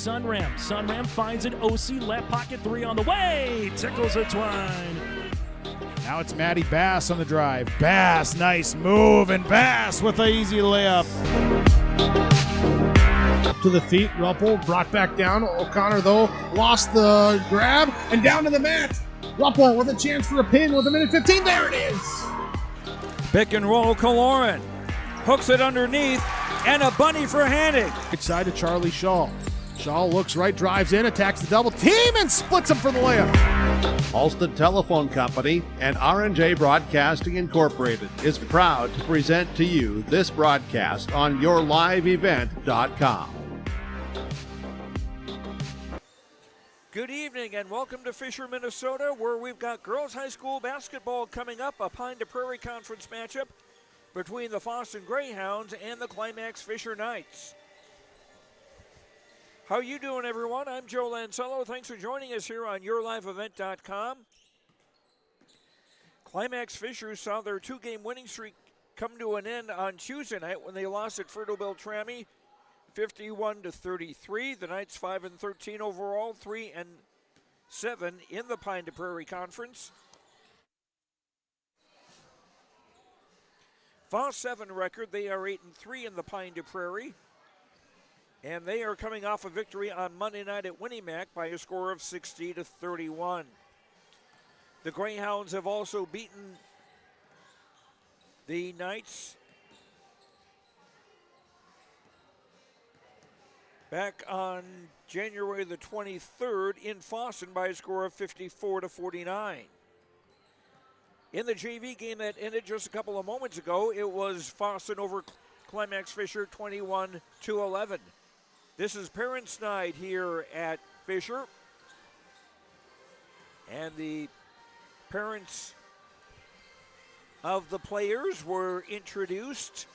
Sunram. Sunram finds an OC, left pocket three on the way. Tickles a twine. Now it's Matty Bass on the drive. Bass, nice move, and Bass with an easy layup. To the feet, Ruppel brought back down. O'Connor, though, lost the grab, and down to the mat. Ruppel with a chance for a pin with a minute 15. There it is. Pick and roll, Kaloran. Hooks it underneath, and a bunny for Hannig. Right side to Charlie Shaw. Shaw looks right, drives in, attacks the double team, and splits him for the layup. Halstead Telephone Company and R&J Broadcasting Incorporated is proud to present to you this broadcast on yourliveevent.com. Good evening and welcome to Fisher, Minnesota, where we've got girls high school basketball coming up, a Pine to Prairie Conference matchup between the Fosston Greyhounds and the Climax-Fisher Knights. How you doing, everyone? I'm Joe Lancello. Thanks for joining us here on yourliveevent.com. Climax-Fisher saw their two-game winning streak come to an end on Tuesday night when they lost at Fertile Beltrami 51-33. The Knights 5-13 overall, 3-7 in the Pine to Prairie Conference. Foss 7 record, they are 8-3 in the Pine to Prairie. And they are coming off a victory on Monday night at Winnimac by a score of 60-31. The Greyhounds have also beaten the Knights back on January the 23rd in Fosston by a score of 54-49. In the JV game that ended just a couple of moments ago, it was Fosston over Climax-Fisher 21-11. This is Parents' Night here at Fisher. And the parents of the players were introduced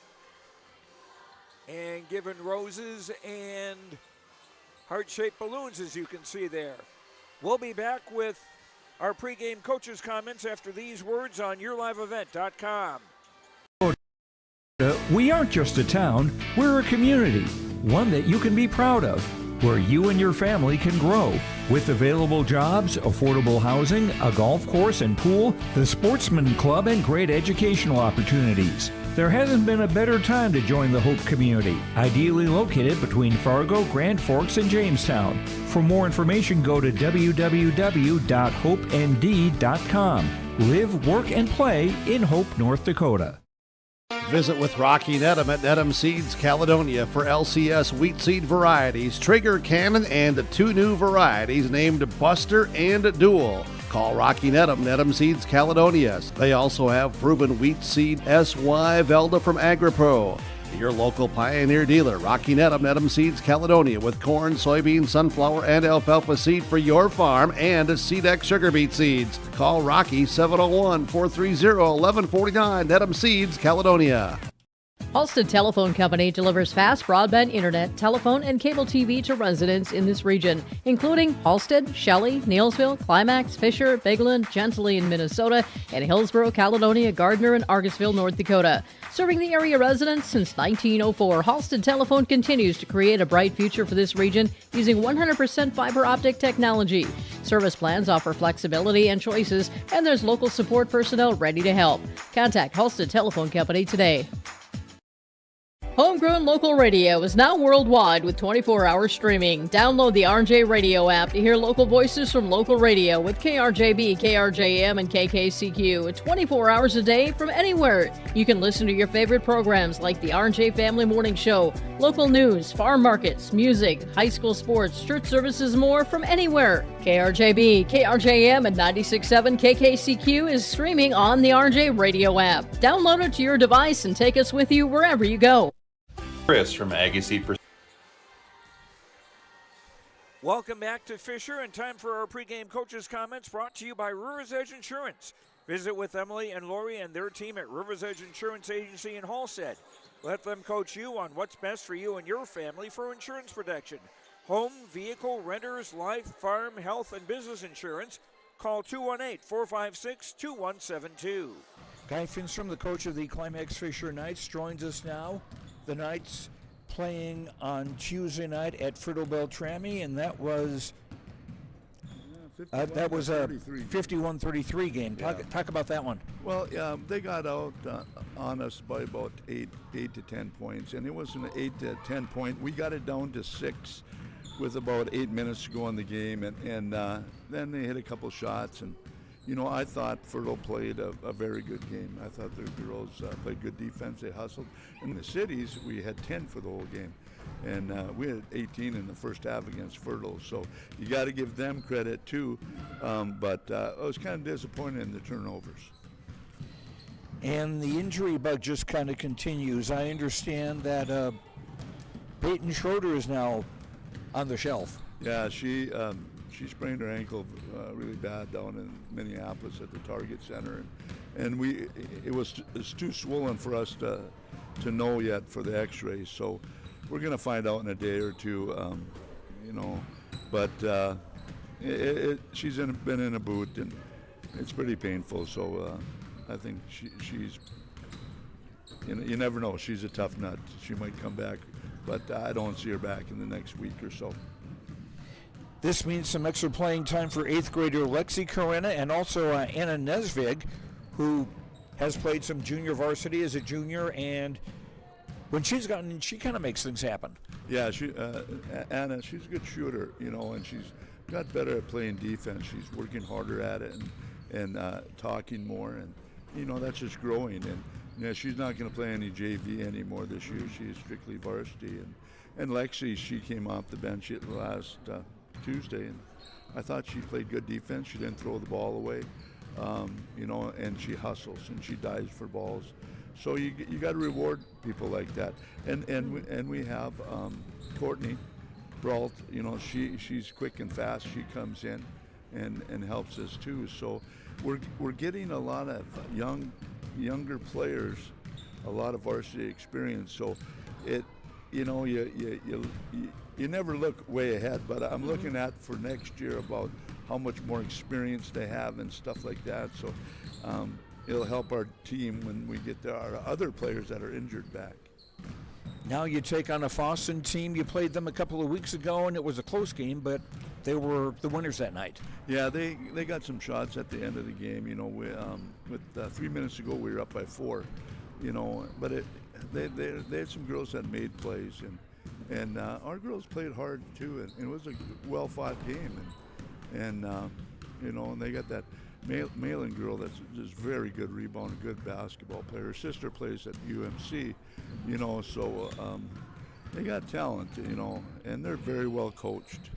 and given roses and heart-shaped balloons, as you can see there. We'll be back with our pregame coaches' comments after these words on yourliveevent.com. We aren't just a town, we're a community, one that you can be proud of, where you and your family can grow. With available jobs, affordable housing, a golf course and pool, the Sportsman Club, and great educational opportunities. There hasn't been a better time to join the Hope community, ideally located between Fargo, Grand Forks, and Jamestown. For more information, go to www.hopend.com. Live, work, and play in Hope, North Dakota. Visit with Rocky Nedham at Nedham Seeds Caledonia for LCS wheat seed varieties, Trigger Cannon, and 2 new varieties named Buster and Dual. Call Rocky Nedham, Nedham Seeds Caledonia. They also have proven wheat seed SY Velda from AgriPro. Your local Pioneer dealer, Rocky Nedham, Nedham Seeds Caledonia, with corn, soybean, sunflower, and alfalfa seed for your farm and Seedex sugar beet seeds. Call Rocky 701-430-1149, Nedham Seeds Caledonia. Halstead Telephone Company delivers fast broadband internet, telephone, and cable TV to residents in this region, including Halstead, Shelley, Neilsville, Climax, Fisher, Bigland, Gentilly in Minnesota, and Hillsborough, Caledonia, Gardner, and Argosville, North Dakota. Serving the area residents since 1904, Halstead Telephone continues to create a bright future for this region using 100% fiber optic technology. Service plans offer flexibility and choices, and there's local support personnel ready to help. Contact Halstead Telephone Company today. Homegrown local radio is now worldwide with 24-hour streaming. Download the RJ Radio app to hear local voices from local radio with KRJB, KRJM, and KKCQ 24 hours a day from anywhere. You can listen to your favorite programs like the RJ Family Morning Show, local news, farm markets, music, high school sports, church services, more from anywhere. KRJB, KRJM, and 96.7 KKCQ is streaming on the RJ Radio app. Download it to your device and take us with you wherever you go. Chris from Aggie Seed. Welcome back to Fisher, and time for our pregame coaches' comments brought to you by River's Edge Insurance. Visit with Emily and Lori and their team at River's Edge Insurance Agency in Halstead. Let them coach you on what's best for you and your family for insurance protection. Home, vehicle, renters, life, farm, health, and business insurance. Call 218-456-2172. Guy Finstrom, the coach of the Climax-Fisher Knights, joins us now. The Knights playing on Tuesday night at Fertile Beltrami, and that was a 51-33 game. Talk about that one. Well, they got out on us by about 8 to 10 points, and it was an 8 to 10 point. We got it down to 6 with about 8 minutes to go in the game, and then they hit a couple shots, and I thought Fertile played a very good game. I thought the girls played good defense. They hustled. In the cities, we had 10 for the whole game, and we had 18 in the first half against Fertile. So you got to give them credit too. But I was kind of disappointed in the turnovers. And the injury bug just kind of continues. I understand that Peyton Schroeder is now on the shelf. Yeah, she sprained her ankle really bad down in Minneapolis at the Target Center, and it's too swollen for us to know yet for the X-ray. So we're going to find out in a day or two, But she's been in a boot, and it's pretty painful. So I think she's. You never know. She's a tough nut. She might come back, but I don't see her back in the next week or so. This means some extra playing time for 8th grader Lexi Corena and also Anna Nesvig, who has played some junior varsity as a junior, and when she's gotten in, she kind of makes things happen. Yeah, Anna, she's a good shooter, and she's got better at playing defense. She's working harder at it and talking more, and that's just growing. And she's not going to play any JV anymore this year. She's strictly varsity. And Lexi, she came off the bench last Tuesday, and I thought she played good defense. She didn't throw the ball away, and she hustles and she dives for balls. So you got to reward people like that. And we have Courtney Brault. She's quick and fast. She comes in and helps us too. So we're getting a lot of younger players, a lot of varsity experience. So you never look way ahead, but I'm looking at for next year about how much more experience they have and stuff like that. So it'll help our team when we get our other players that are injured back. Now you take on a Fosston team. You played them a couple of weeks ago, and it was a close game, but they were the winners that night. Yeah, they got some shots at the end of the game. With 3 minutes to go, we were up by 4. But they had some girls that made plays, and our girls played hard too, and it was a well-fought game. And they got that Malin girl that's just very good rebounder, good basketball player. Her sister plays at UMC, so they got talent, and they're very well coached.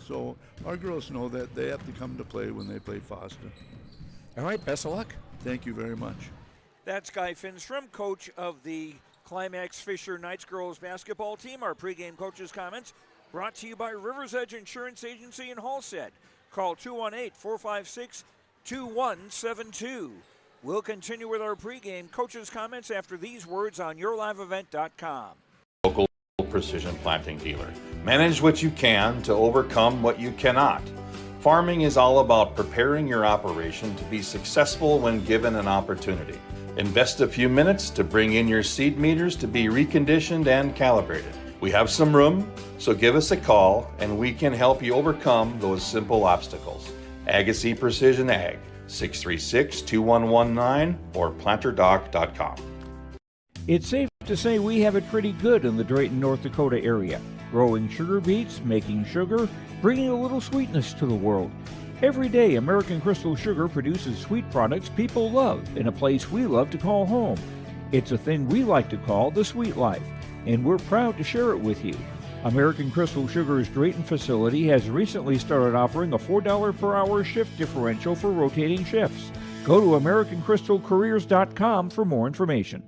So our girls know that they have to come to play when they play Fosston. All right, best of luck. Thank you very much. That's Guy Finstrom, coach of the Climax-Fisher Knights girls basketball team. Our pregame coaches' comments brought to you by Rivers Edge Insurance Agency in Halstead. Call 218-456-2172. We'll continue with our pregame coaches' comments after these words on YourLiveEvent.com. Local precision planting dealer. Manage what you can to overcome what you cannot. Farming is all about preparing your operation to be successful when given an opportunity. Invest a few minutes to bring in your seed meters to be reconditioned and calibrated. We have some room, so give us a call and we can help you overcome those simple obstacles. Agassiz Precision Ag, 636-2119 or planterdoc.com. It's safe to say we have it pretty good in the Drayton, North Dakota area. Growing sugar beets, making sugar, bringing a little sweetness to the world. Every day, American Crystal Sugar produces sweet products people love in a place we love to call home. It's a thing we like to call the sweet life, and we're proud to share it with you. American Crystal Sugar's Drayton facility has recently started offering a $4 per hour shift differential for rotating shifts. Go to AmericanCrystalCareers.com for more information.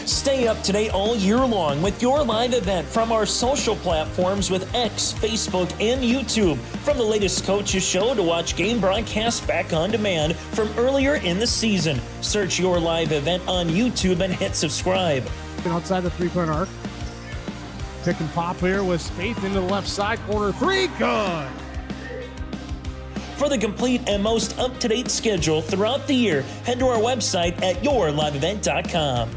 Stay up to date all year long with your live event from our social platforms with X, Facebook, and YouTube. From the latest coaches show to watch game broadcasts back on demand from earlier in the season. Search your live event on YouTube and hit subscribe. Outside the three-point arc. Pick and pop here with Spaeth into the left side corner. 3, good. For the complete and most up-to-date schedule throughout the year, head to our website at yourliveevent.com.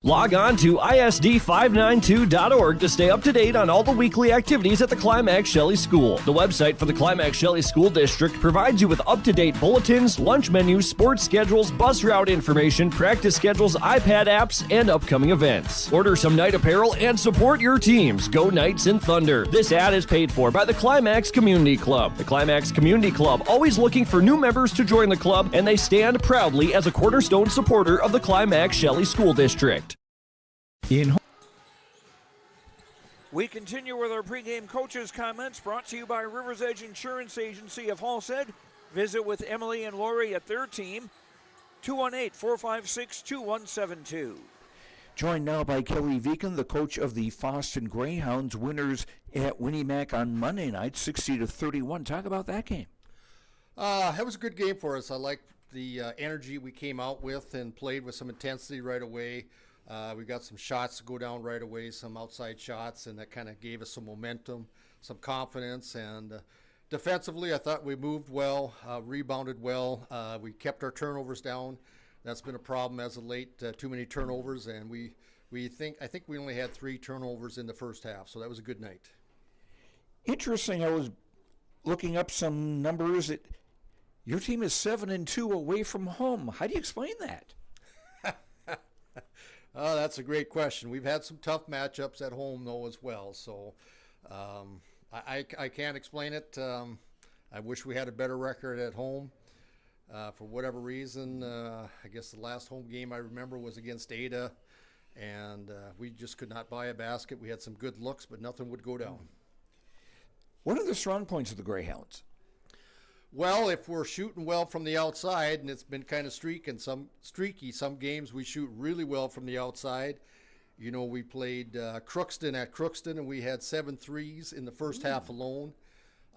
Log on to ISD592.org to stay up to date on all the weekly activities at the Climax Shelley School. The website for the Climax Shelley School District provides you with up-to-date bulletins, lunch menus, sports schedules, bus route information, practice schedules, iPad apps, and upcoming events. Order some night apparel and support your teams. Go Knights and Thunder. This ad is paid for by the Climax Community Club. The Climax Community Club, always looking for new members to join the club, and they stand proudly as a cornerstone supporter of the Climax Shelley School District. We continue with our pregame coaches' comments brought to you by Rivers Edge Insurance Agency of Halstead. Visit with Emily and Lori at their team, 218-456-2172. Joined now by Kelly Vacon, the coach of the Fosston Greyhounds, winners at Winnie Mac on Monday night, 60-31. Talk about that game. It was a good game for us. I liked the energy we came out with and played with some intensity right away. We got some shots to go down right away, some outside shots, and that kind of gave us some momentum, some confidence. And defensively, I thought we moved well, rebounded well. We kept our turnovers down. That's been a problem as of late, too many turnovers, and I think we only had 3 turnovers in the first half, so that was a good night. Interesting, I was looking up some numbers. Your team is 7-2 away from home. How do you explain that? Oh, that's a great question. We've had some tough matchups at home, though, as well. So I can't explain it. I wish we had a better record at home. For whatever reason, I guess the last home game I remember was against Ada, and we just could not buy a basket. We had some good looks, but nothing would go down. What are the strong points of the Greyhounds? Well, if we're shooting well from the outside, and it's been kind of streaky, some games we shoot really well from the outside. You know, we played Crookston at Crookston, and we had 7 threes in the first half alone.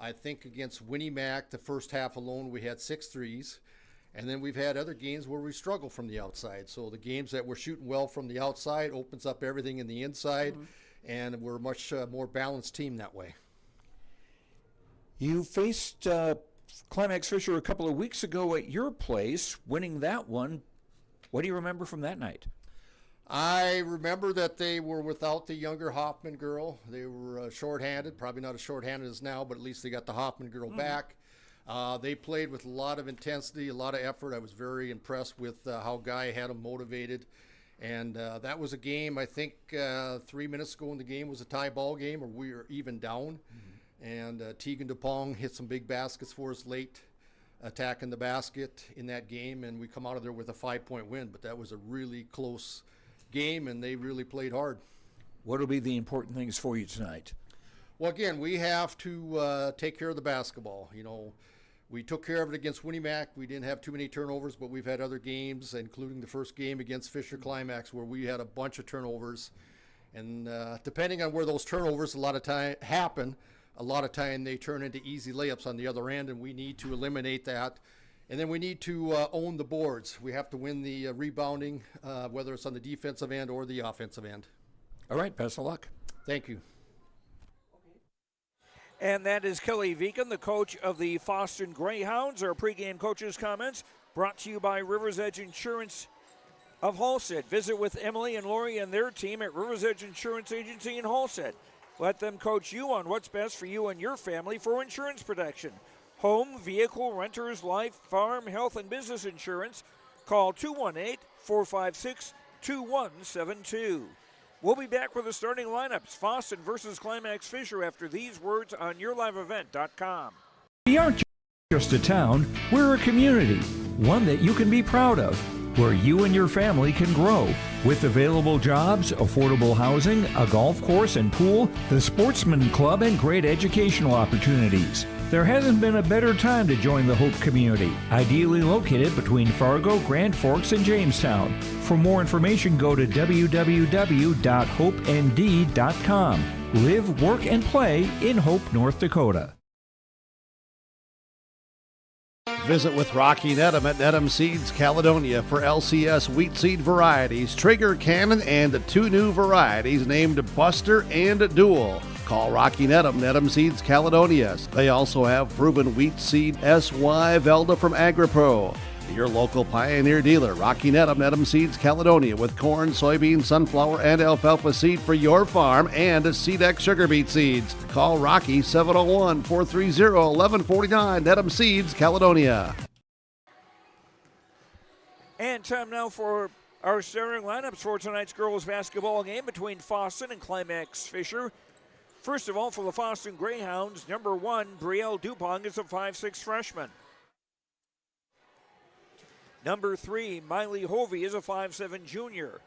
I think against Winnie Mac, the first half alone, we had 6 threes. And then we've had other games where we struggle from the outside. So the games that we're shooting well from the outside opens up everything in the inside, and we're a much more balanced team that way. You faced Climax-Fisher a couple of weeks ago at your place, winning that one. What do you remember from that night? I remember that they were without the younger Hoffman girl. They were shorthanded, probably not as shorthanded as now, but at least they got the Hoffman girl back. They played with a lot of intensity, a lot of effort. I was very impressed with how Guy had them motivated. And that was a game, I think 3 minutes ago in the game was a tie ball game, or we were even down. And Tegan DuPong hit some big baskets for us late, attacking the basket in that game, and we come out of there with a 5-point win. But that was a really close game, and they really played hard. What will be the important things for you tonight? Well, again, we have to take care of the basketball. You know, we took care of it against Winnie Mac. We didn't have too many turnovers, but we've had other games, including the first game against Fisher Climax, where we had a bunch of turnovers. And depending on where those turnovers a lot of time they turn into easy layups on the other end, and we need to eliminate that. And then we need to own the boards. We have to win the rebounding, whether it's on the defensive end or the offensive end. All right, best of luck. Thank you. And that is Kelly Vacon, the coach of the Fosston Greyhounds. Our pregame coaches' comments brought to you by Rivers Edge Insurance of Halstead. Visit with Emily and Lori and their team at Rivers Edge Insurance Agency in Halstead. Let them coach you on what's best for you and your family for insurance protection. Home, vehicle, renters, life, farm, health, and business insurance. Call 218-456-2172. We'll be back with the starting lineups. Fosston versus Climax-Fisher after these words on yourliveevent.com. We aren't just a town, we're a community, one that you can be proud of, where you and your family can grow. With available jobs, affordable housing, a golf course and pool, the Sportsman Club, and great educational opportunities. There hasn't been a better time to join the Hope community, ideally located between Fargo, Grand Forks, and Jamestown. For more information, go to www.hopend.com. Live, work, and play in Hope, North Dakota. Visit with Rocky Nedham at Nedham Seeds Caledonia for LCS wheat seed varieties, Traeger Cannon, and 2 new varieties named Buster and Dual. Call Rocky Nedham, Nedham Seeds Caledonia. They also have proven wheat seed SY Velda from AgriPro. Your local Pioneer dealer, Rocky Nedham, Nedham Seeds Caledonia, with corn, soybean, sunflower, and alfalfa seed for your farm and SeedX sugar beet seeds. Call Rocky 701-430-1149, Nedham Seeds Caledonia. And time now for our starting lineups for tonight's girls basketball game between Fosston and Climax-Fisher. First of all, for the Fosston Greyhounds, number 1, Brielle Dupont is a 5'6 freshman. Number 3, Miley Hovey is a 5'7 junior.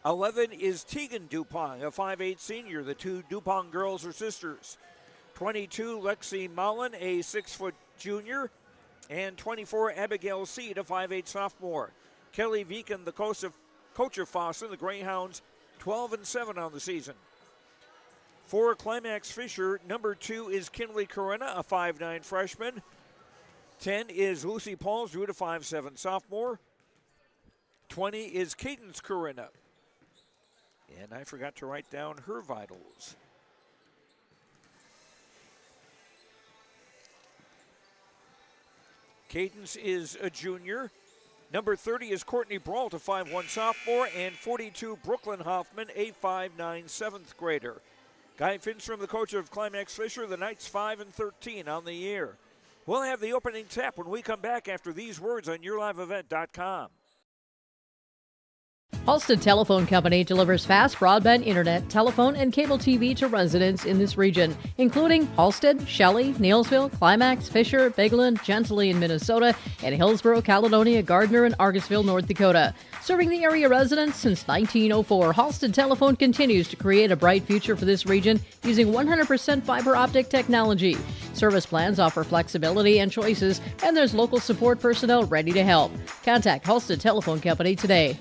11 is Tegan Dupont, a 5'8 senior. The two Dupont girls are sisters. 22, Lexi Mullen, a 6' junior. And 24, Abigail Seed, a 5'8 sophomore. Kelly Vacon, the coach of Fosston, the Greyhounds, 12-7 on the season. For Climax-Fisher, number 2 is Kinley Corinna, a 5'9 freshman. 10 is Lucy Paulsrud, a 5'7 sophomore. 20 is Cadence Corinna. And I forgot to write down her vitals. Cadence is a junior. Number 30 is Courtney Brault, a 5'1 sophomore. And 42, Brooklyn Hoffman, a 5'9 7th grader. Guy Finstrom, the coach of Climax-Fisher, the Knights 5-13 on the year. We'll have the opening tap when we come back after these words on YourLiveEvent.com. Halstead Telephone Company delivers fast broadband internet, telephone, and cable TV to residents in this region, including Halstead, Shelley, Neilsville, Climax, Fisher, Bigland, Gentilly in Minnesota, and Hillsborough, Caledonia, Gardner, and Argosville, North Dakota. Serving the area residents since 1904, Halstead Telephone continues to create a bright future for this region using 100% fiber optic technology. Service plans offer flexibility and choices, and there's local support personnel ready to help. Contact Halstead Telephone Company today.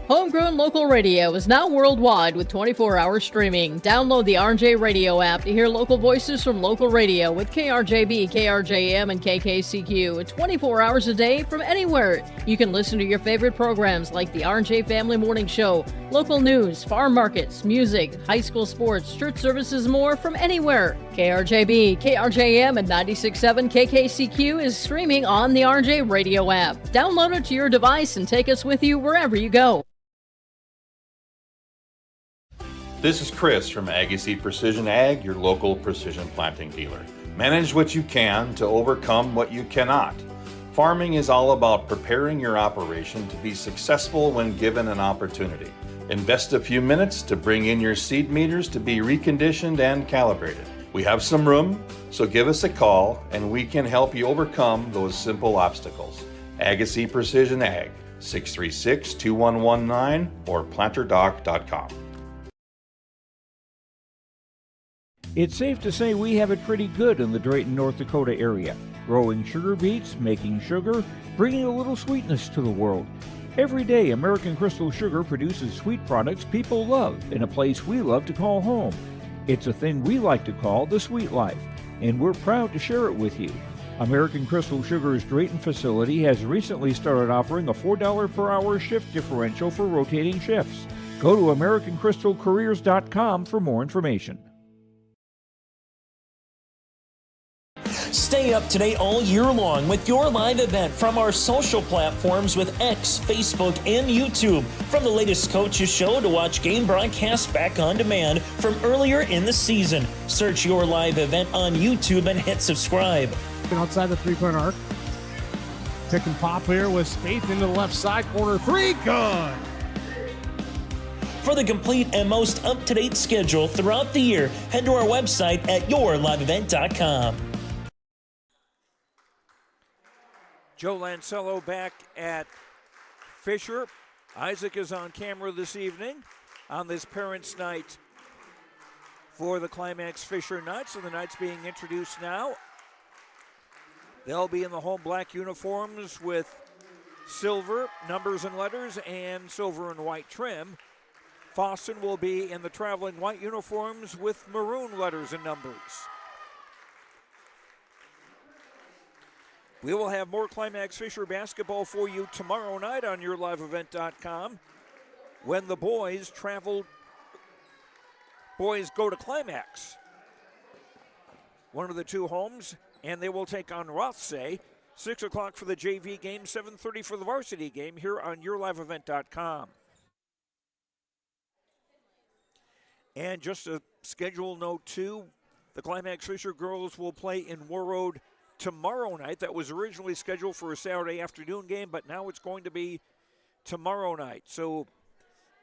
Homegrown local radio is now worldwide with 24-hour streaming. Download the RJ Radio app to hear local voices from local radio with KRJB, KRJM, and KKCQ. 24 hours a day from anywhere. You can listen to your favorite programs like the RJ Family Morning Show, local news, farm markets, music, high school sports, church services, more from anywhere. KRJB, KRJM, and 96.7 KKCQ is streaming on the RJ Radio app. Download it to your device and take us with you wherever you go. This is Chris from Agassiz Precision Ag, your local precision planting dealer. Manage what you can to overcome what you cannot. Farming is all about preparing your operation to be successful when given an opportunity. Invest a few minutes to bring in your seed meters to be reconditioned and calibrated. We have some room, so give us a call and we can help you overcome those simple obstacles. Agassiz Precision Ag, 636-2119 or planterdoc.com. It's safe to say we have it pretty good in the Drayton, North Dakota area. Growing sugar beets, making sugar, bringing a little sweetness to the world. Every day, American Crystal Sugar produces sweet products people love in a place we love to call home. It's a thing we like to call the sweet life, and we're proud to share it with you. American Crystal Sugar's Drayton facility has recently started offering a $4 per hour shift differential for rotating shifts. Go to AmericanCrystalCareers.com for more information. Stay up to date all year long with your live event from our social platforms with X, Facebook, and YouTube. From the latest coaches show to watch game broadcasts back on demand from earlier in the season. Search your live event on YouTube and hit subscribe. Outside the three-point arc. Pick and pop here with Spaeth into the left side corner. Three, good. For the complete and most up-to-date schedule throughout the year, head to our website at yourliveevent.com. Joe Lancello back at Fisher. Isaac is on camera this evening on this Parents' Night for the Climax-Fisher Knights, and the Knights being introduced now. They'll be in the home black uniforms with silver numbers and letters and silver and white trim. Fosston will be in the traveling white uniforms with maroon letters and numbers. We will have more Climax-Fisher basketball for you tomorrow night on YourLiveEvent.com. when the boys go to Climax. One of the two homes, and they will take on Rothsay. 6 o'clock for the JV game, 7:30 for the varsity game here on YourLiveEvent.com. And just a schedule note, too, the Climax-Fisher girls will play in Warroad tomorrow night. That was originally scheduled for a Saturday afternoon game, but now it's going to be tomorrow night. So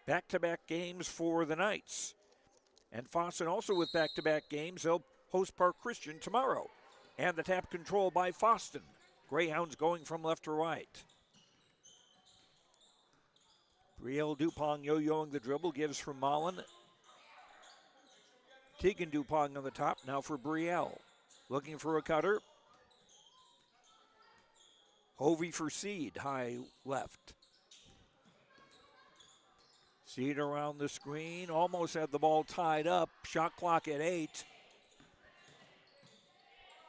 back-to-back games for the Knights. And Fosston also with back-to-back games. They'll host Park Christian tomorrow. And the tap control by Fosston. Greyhounds going from left to right. Brielle Dupont yo-yoing the dribble, gives from Mullen. Tegan Dupont on the top, now for Brielle. Looking for a cutter. Hovey for Seed, high left. Seed around the screen, almost had the ball tied up. Shot clock at 8.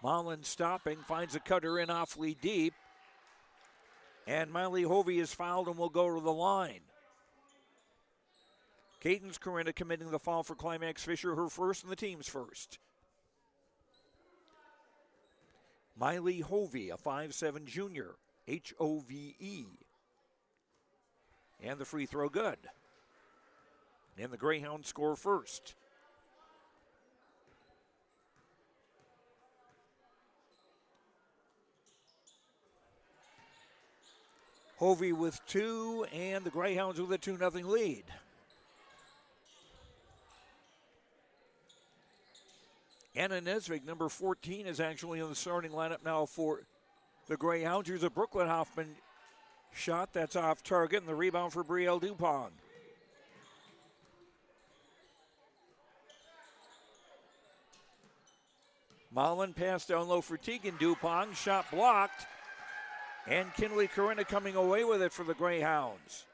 Mullen stopping, finds a cutter in awfully deep. And Miley Hovey is fouled and will go to the line. Cadence Corinna committing the foul for Climax-Fisher, her first and the team's first. Miley Hovey, a 5'7" junior, H-O-V-E. And the free throw good. And the Greyhounds score first. Hovey with 2, and the Greyhounds with a 2-0 lead. Anna Nesvig, number 14, is actually in the starting lineup now for the Greyhounds. Here's a Brooklyn Hoffman shot that's off target, and the rebound for Brielle Dupont. Mullen pass down low for Tegan Dupont, shot blocked. And Kinley Corinna coming away with it for the Greyhounds.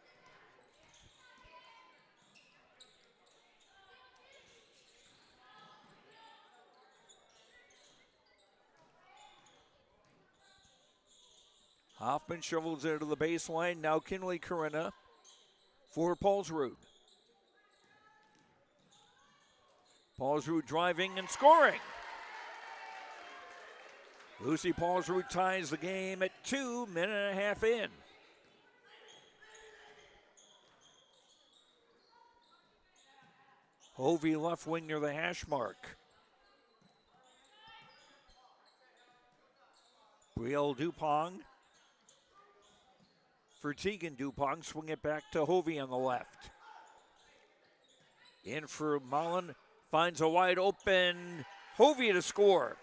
Hoffman shovels it to the baseline. Now Kinley Corinna for Paulsrud. Paulsrud driving and scoring. Lucy Paulsrud ties the game at 2, minute and a half in. Hovey left wing near the hash mark. Brielle Dupont for Tegan Dupont. Swing it back to Hovey on the left. In for Mullen. Finds a wide open Hovey to score.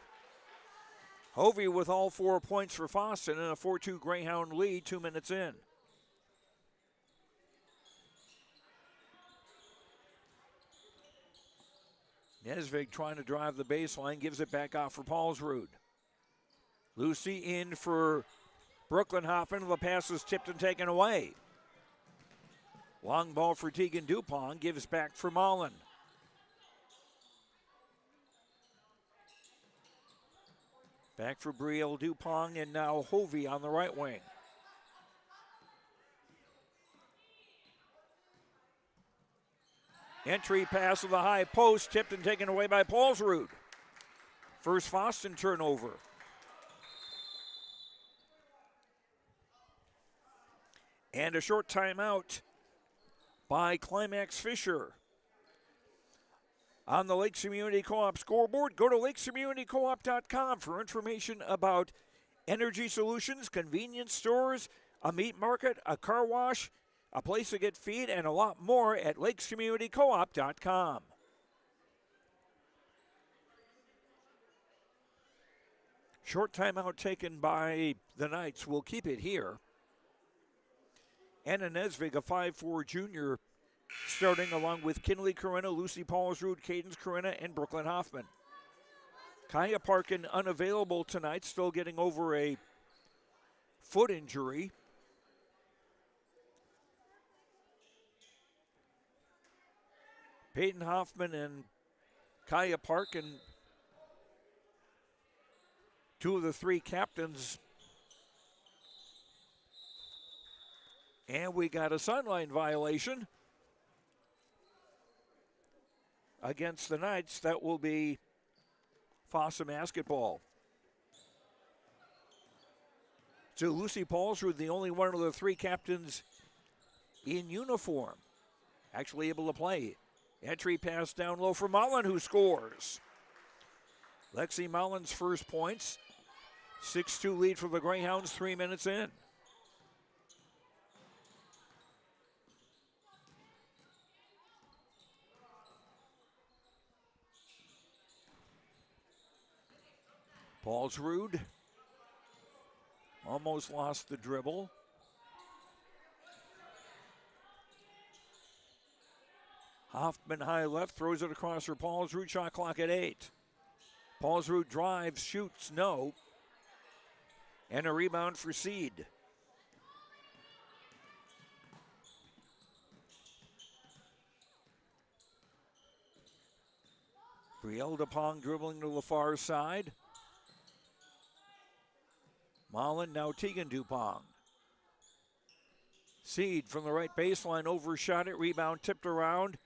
Hovey with all 4 points for Fosston and a 4-2 Greyhound lead 2 minutes in. Nesvig trying to drive the baseline, gives it back off for Paulsrud. Lucy in for Brooklyn Hoffman. The pass is tipped and taken away. Long ball for Tegan Dupont, gives back for Mullen. Back for Brielle Dupont, and now Hovey on the right wing. Entry pass to the high post, tipped and taken away by Paulsrud. First Fosston turnover. And a short timeout by Climax-Fisher. On the Lakes Community Co-op scoreboard, go to lakescommunitycoop.com for information about energy solutions, convenience stores, a meat market, a car wash, a place to get feed, and a lot more at lakescommunitycoop.com. Short timeout taken by the Knights. We'll keep it here. Anna Nesvig, a 5'4 junior, starting along with Kinley Corinna, Lucy Paulsrud, Cadence Corinna, and Brooklyn Hoffman. Kaya Parkin unavailable tonight, still getting over a foot injury. Peyton Hoffman and Kaya Parkin, 2 of the 3 captains. And we got a sideline violation. against the Knights, that will be Fosston basketball. So Lucy Paulsrud, the only one of the three captains in uniform, actually able to play. Entry pass down low for Mullen, who scores. Lexi Mullen's first points. 6-2 lead for the Greyhounds, 3 minutes in. Paulsrud almost lost the dribble. Hoffman high left, throws it across for Paulsrud, shot clock at 8. Paulsrud drives, shoots, no. And a rebound for Seed. Brielle DuPong dribbling to the far side. Mullen, now Tegan DuPong. Seed from the right baseline, overshot it, rebound tipped around.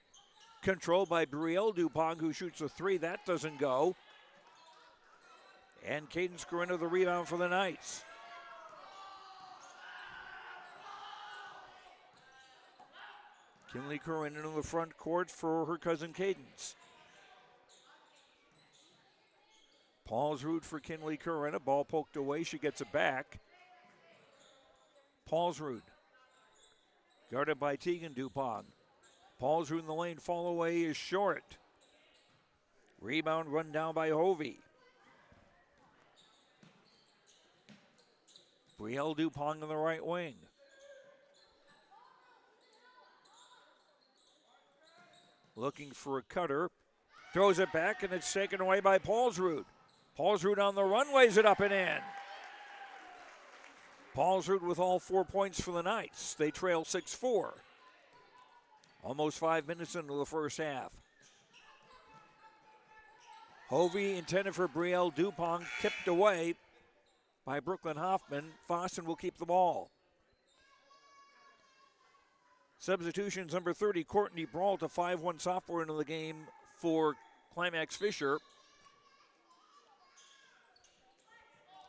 Controlled by Brielle DuPong, who shoots a three. That doesn't go. And Cadence Corinna the rebound for the Knights. Kinley Corinna in the front court for her cousin Cadence. Paulsrud for Kinley Corinna. Ball poked away. She gets it back. Paulsrud. Guarded by Tegan DuPong. Paulsrud in the lane. Fall away is short. Rebound run down by Hovey. Brielle DuPong on the right wing. Looking for a cutter. Throws it back and it's taken away by Paulsrud. Paulsrud on the run, lays it up and in. Paulsrud with all 4 points for the Knights. They trail 6-4. Almost 5 minutes into the first half. Hovey intended for Brielle DuPong, tipped away by Brooklyn Hoffman. Fosston will keep the ball. Substitutions, number 30, Courtney Brault, a 5'1" sophomore into the game for Climax-Fisher.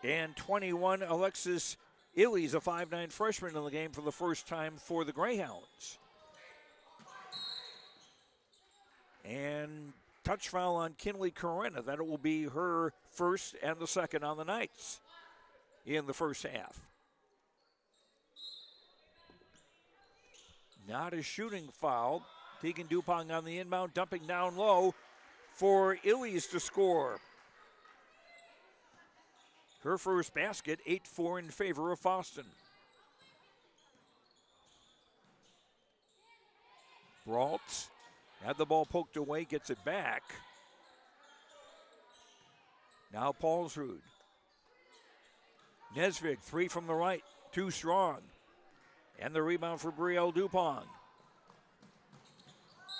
And 21, Alexis Illies, a 5'9" freshman in the game for the first time for the Greyhounds. And touch foul on Kinley Corinna. That will be her first and the second on the Knights in the first half. Not a shooting foul. Tegan DuPong on the inbound, dumping down low for Illies to score. Her first basket, 8-4 in favor of Fosston. Brault had the ball poked away, gets it back. Now Paulsrud. Nesvig, three from the right, too strong. And the rebound for Brielle DuPong.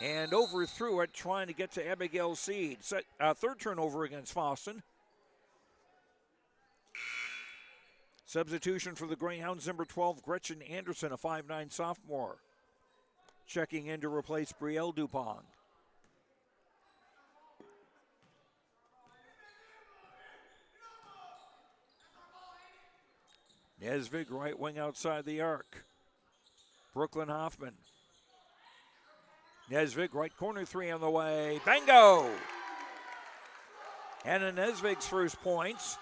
And overthrew it, trying to get to Abigail Seed. Third turnover against Fosston. Substitution for the Greyhounds, number 12, Gretchen Anderson, a 5'9" sophomore. Checking in to replace Brielle DuPong. Nesvig, right wing outside the arc. Brooklyn Hoffman. Nesvig, right corner three on the way. Bingo! Hannah Nesvig's first points.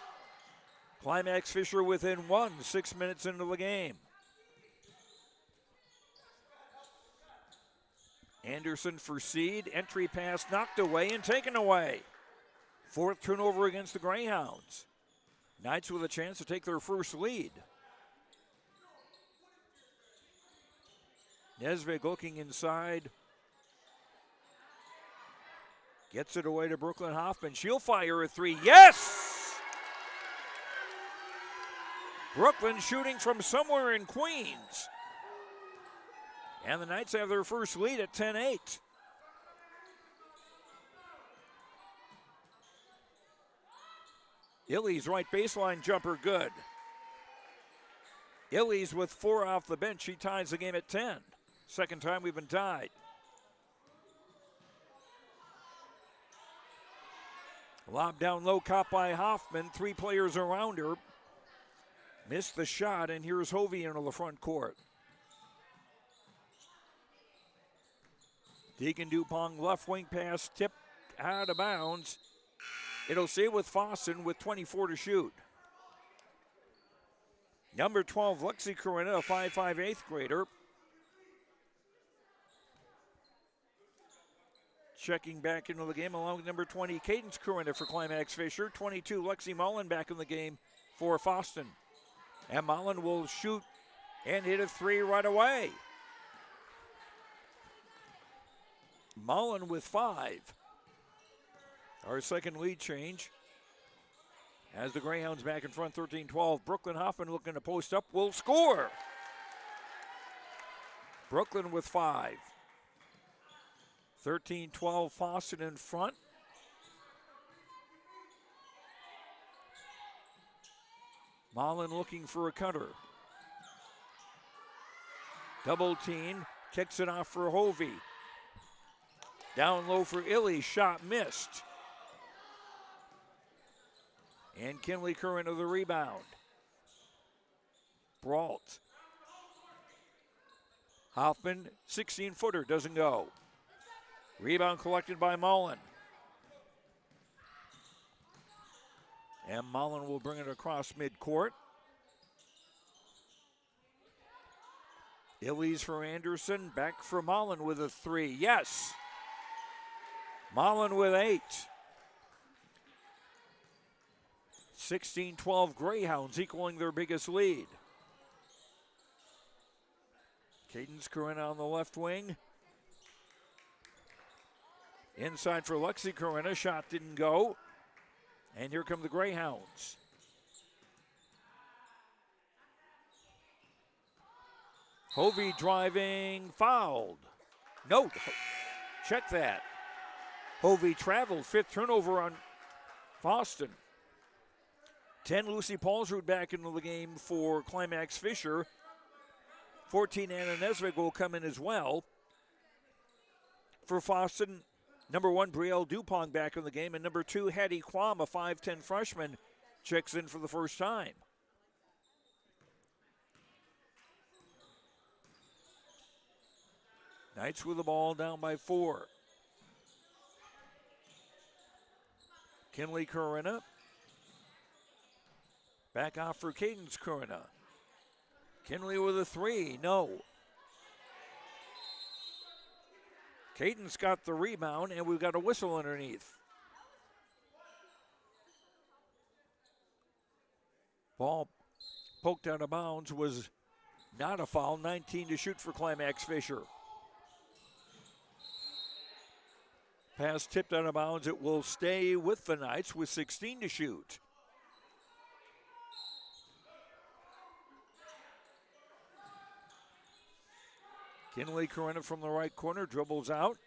Climax-Fisher within 1, 6 minutes into the game. Anderson for Seed. Entry pass knocked away and taken away. Fourth turnover against the Greyhounds. Knights with a chance to take their first lead. Nesvig looking inside. Gets it away to Brooklyn Hoffman. She'll fire a three. Yes! Brooklyn shooting from somewhere in Queens. And the Knights have their first lead at 10-8. Illies right baseline jumper good. Illies with 4 off the bench. She ties the game at 10. Second time we've been tied. Lob down low, caught by Hoffman. 3 players around her. Missed the shot, and here's Hovey into the front court. Deacon Dupont left wing pass tipped out of bounds. It'll stay with Fosston with 24 to shoot. Number 12, Lexi Corinna, a 5'5" 8th grader. Checking back into the game along with number 20, Cadence Corinna for Climax-Fisher. 22, Lexi Mullen back in the game for Fosston. And Mullen will shoot and hit a 3 right away. Mullen with 5. Our second lead change. As the Greyhounds back in front, 13-12. Brooklyn Hoffman looking to post up, will score. Brooklyn with 5. 13-12, Fosston in front. Mullen looking for a cutter. Double team, kicks it off for Hovey. Down low for Illy, shot missed. And Kinley Curran to the rebound. Brault. Hoffman, 16-footer, doesn't go. Rebound collected by Mullen. And Mullen will bring it across midcourt. Illy's for Anderson, back for Mullen with a 3. Yes! Mullen with 8. 16-12 Greyhounds equaling their biggest lead. Cadence Corinna on the left wing. Inside for Lexi Corinna, shot didn't go. And here come the Greyhounds. Hovey driving, fouled. No, check that. Hovey traveled, 5th turnover on Fosston. 10, Lucy Paulsrud back into the game for Climax-Fisher. 14, Anna Nesvig will come in as well. For Fosston, number 1, Brielle Dupont back in the game, and number 2, Hattie Quam, a 5'10" freshman, checks in for the first time. Knights with the ball down by 4. Kinley Corinna. Back off for Cadence Corinna. Kinley with a 3, no. Cadence got the rebound, and we've got a whistle underneath. Ball poked out of bounds, was not a foul. 19 to shoot for Climax-Fisher. Pass tipped out of bounds. It will stay with the Knights with 16 to shoot. Kinley Corinna from the right corner, dribbles out.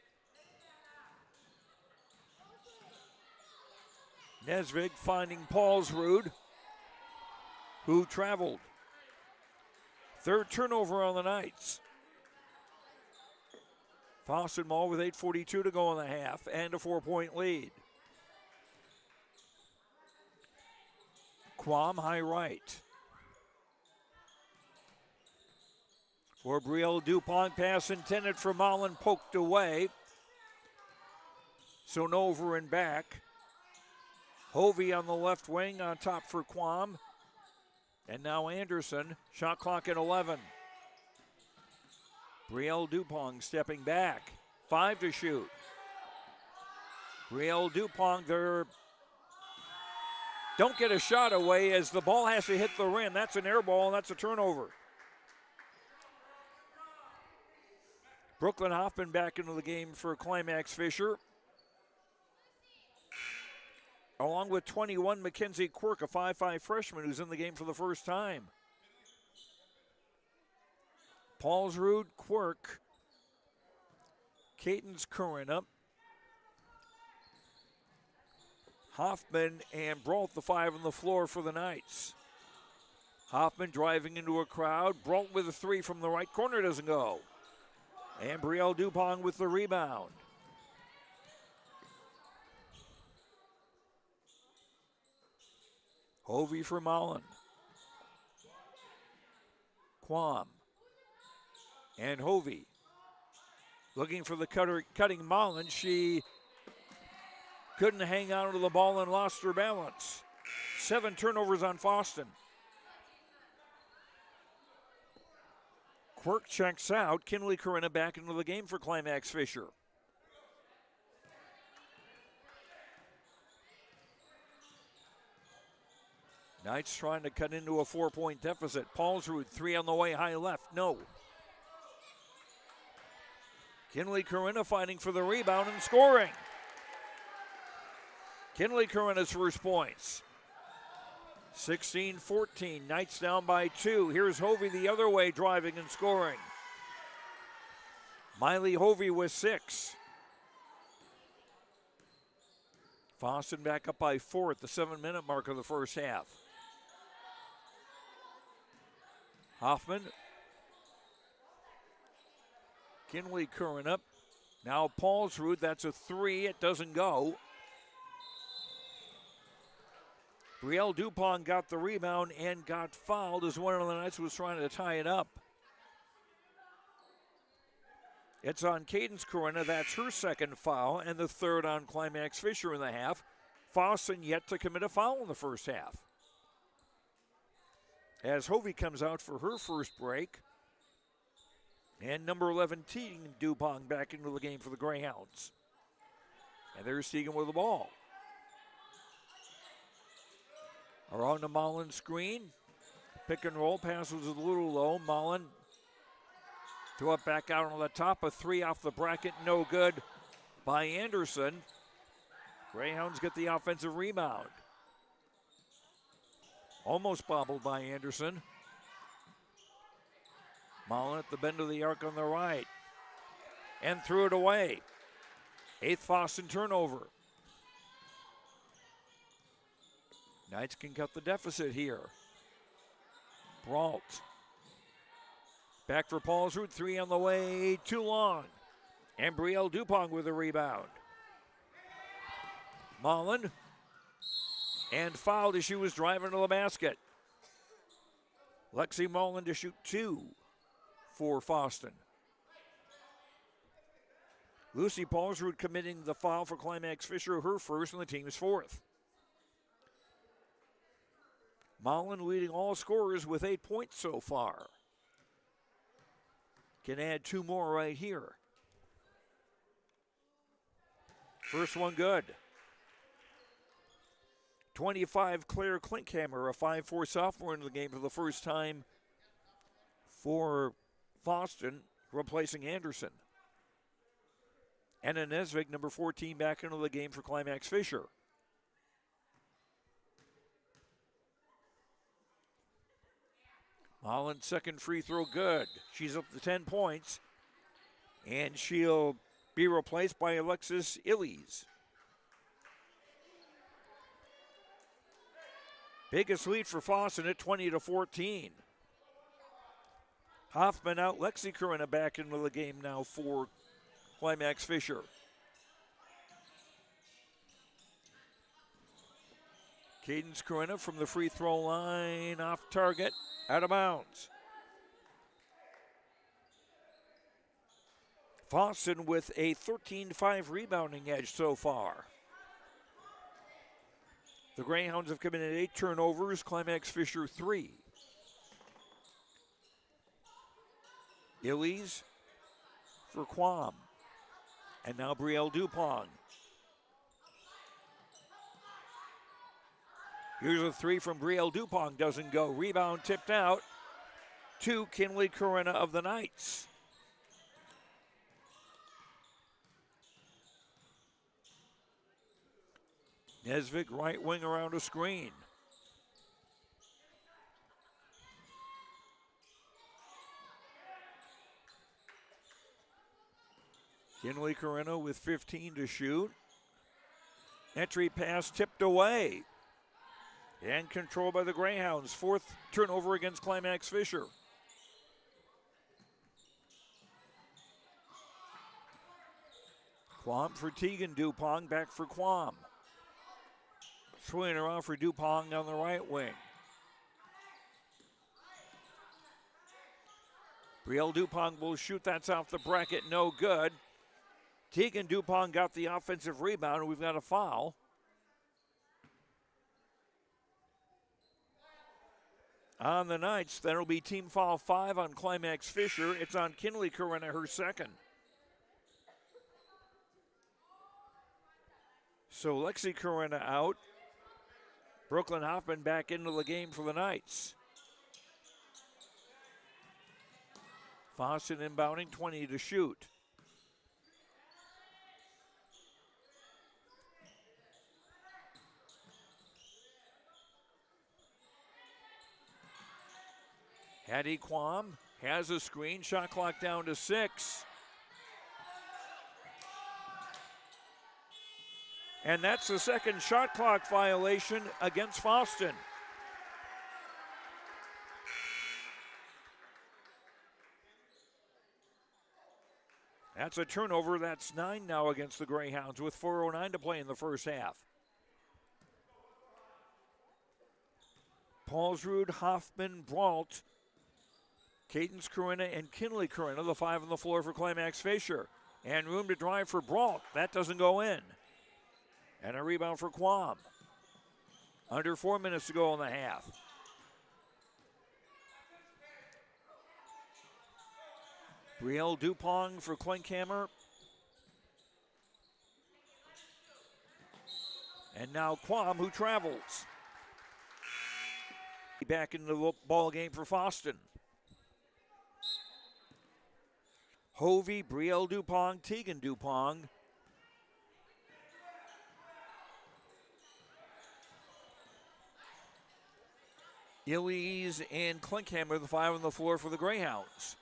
Nesvig finding Paulsrud, who traveled. 3rd turnover on the Knights. Fosston Mall with 8:42 to go in the half and a 4-point lead. Quam high right. For Brielle Dupont, pass intended for Mullen, poked away. So Nova and back. Hovey on the left wing on top for Quam. And now Anderson, shot clock at 11. Brielle Dupont stepping back, 5 to shoot. Brielle Dupont, don't get a shot away as the ball has to hit the rim. That's an air ball, and that's a turnover. Brooklyn Hoffman back into the game for Climax-Fisher. Along with 21, Mackenzie Quirk, a 5'5" freshman who's in the game for the first time. Paulsrud, Quirk, Cadence Corinna, Hoffman, and Brault, the 5 on the floor for the Knights. Hoffman driving into a crowd. Brault with a 3 from the right corner, doesn't go. And Brielle Dupont with the rebound. Hovey for Mullen. Quam. And Hovey. Looking for the cutting Mullen. She couldn't hang on to the ball and lost her balance. 7 turnovers on Fosston. Quirk checks out. Kinley Corinna back into the game for Climax-Fisher. Knights trying to cut into a 4-point deficit. Paulsrud, 3 on the way, high left, no. Kinley Corinna fighting for the rebound and scoring. Kinley Corinna's first points. 16-14, Knights down by 2. Here's Hovey the other way, driving and scoring. Miley Hovey with 6. Fosston back up by 4 at the 7-minute mark of the first half. Hoffman. Kinley Corinna. Now Paulsrud, that's a 3, it doesn't go. Brielle Dupont got the rebound and got fouled as one of the Knights was trying to tie it up. It's on Cadence Corinna, that's her second foul, and the third on Climax-Fisher in the half. Fosston yet to commit a foul in the first half. As Hovey comes out for her first break. And number 11, Tegan Dupont back into the game for the Greyhounds. And there's Tegan with the ball. Around the Mullen screen. Pick and roll, passes a little low. Mullen throw it back out on the top. A 3 off the bracket, no good by Anderson. Greyhounds get the offensive rebound. Almost bobbled by Anderson. Mullen at the bend of the arc on the right. And threw it away. 8th Fosston turnover. Knights can cut the deficit here. Brault. Back for Paulsrud, 3 on the way, too long. And Brielle Dupont with a rebound. Mullen. And fouled as she was driving to the basket. Lexi Mullen to shoot 2 for Fosston. Lucy Paulsrud committing the foul for Climax-Fisher, her first and the team's 4th. Mullen leading all scorers with 8 points so far. Can add 2 more right here. First one good. 25, Claire Klinkhammer, a 5'4" sophomore into the game for the first time for Fosston, replacing Anderson. Anna Nesvig, number 14, back into the game for Climax-Fisher. Mullen's second free throw good. She's up to 10 points. And she'll be replaced by Alexis Illies. Biggest lead for Fosston at 20-14. Hoffman out, Lexi Corinna back into the game now for Climax-Fisher. Cadence Corinna from the free throw line, off target, out of bounds. Fosston with a 13-5 rebounding edge so far. The Greyhounds have committed 8 turnovers, Climax-Fisher 3. Illies for Quam. And now Brielle Dupont. Here's a 3 from Brielle Dupont, doesn't go. Rebound tipped out to Kinley Corinna of the Knights. Nesvig right wing around a screen. Kinley Corinna with 15 to shoot. Entry pass tipped away. And controlled by the Greyhounds. 4th turnover against Climax-Fisher. Quam for Tegan Dupont, back for Quam. Swinging around for Dupont on the right wing. Brielle Dupont will shoot. That's off the bracket. No good. Tegan Dupont got the offensive rebound, and we've got a foul. On the Knights, then it'll be team foul 5 on Climax-Fisher. It's on Kinley Corinna, her second. So Lexi Corinna out. Brooklyn Hoffman back into the game for the Knights. Fosston inbounding, 20 to shoot. Hattie Quam has a screen, shot clock down to 6. And that's the second shot clock violation against Fosston. That's a turnover. That's 9 now against the Greyhounds with 4:09 to play in the first half. Paulsrud, Hoffman, Brault, Cadence Corinna, and Kinley Corinna, the 5 on the floor for Climax-Fisher. And room to drive for Brault. That doesn't go in. And a rebound for Quam. Under 4 minutes to go in the half. Brielle Dupont for Klinkhammer. And now Quam, who travels. Back into the ball game for Fosston. Hovey, Brielle Dupont, Tegan Dupont. Illies and Klinkhammer, the 5 on the floor for the Greyhounds,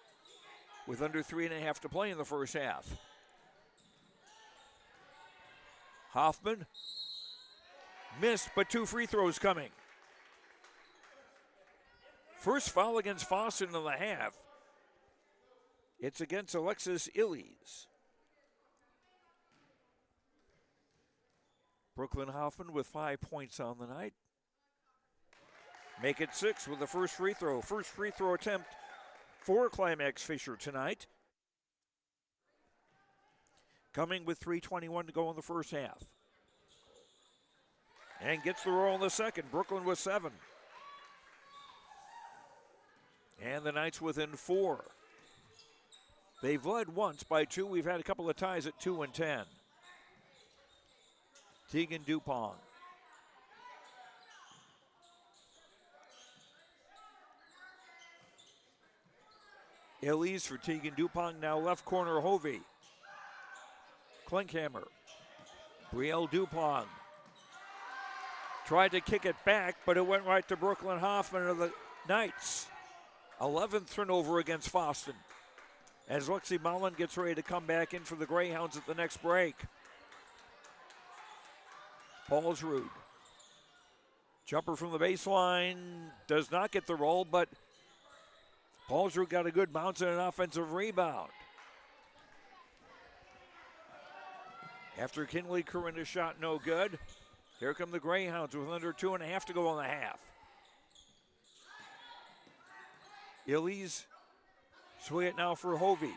with under 3.5 to play in the first half. Hoffman missed, but 2 free throws coming. First foul against Fosston in the half. It's against Alexis Illies. Brooklyn Hoffman with 5 points on the night. Make it 6 with the first free throw. First free throw attempt for Climax-Fisher tonight. Coming with 3:21 to go in the first half. And gets the roll in the second. Brooklyn with 7. And the Knights within 4. They've led once by 2. We've had a couple of ties at 2 and 10. Tegan Dupont. Illies for Tegan Dupont, now left corner Hovey. Klinkhammer. Brielle Dupont. Tried to kick it back, but it went right to Brooklyn Hoffman of the Knights. 11th turnover against Fosston. As Lexi Mullen gets ready to come back in for the Greyhounds at the next break. Paulsrud. Jumper from the baseline does not get the roll, but Paulsrud got a good bounce and an offensive rebound. After Kinley Corinna's shot no good, here come the Greyhounds with under 2.5 to go in the half. Illies swing it now for Hovey.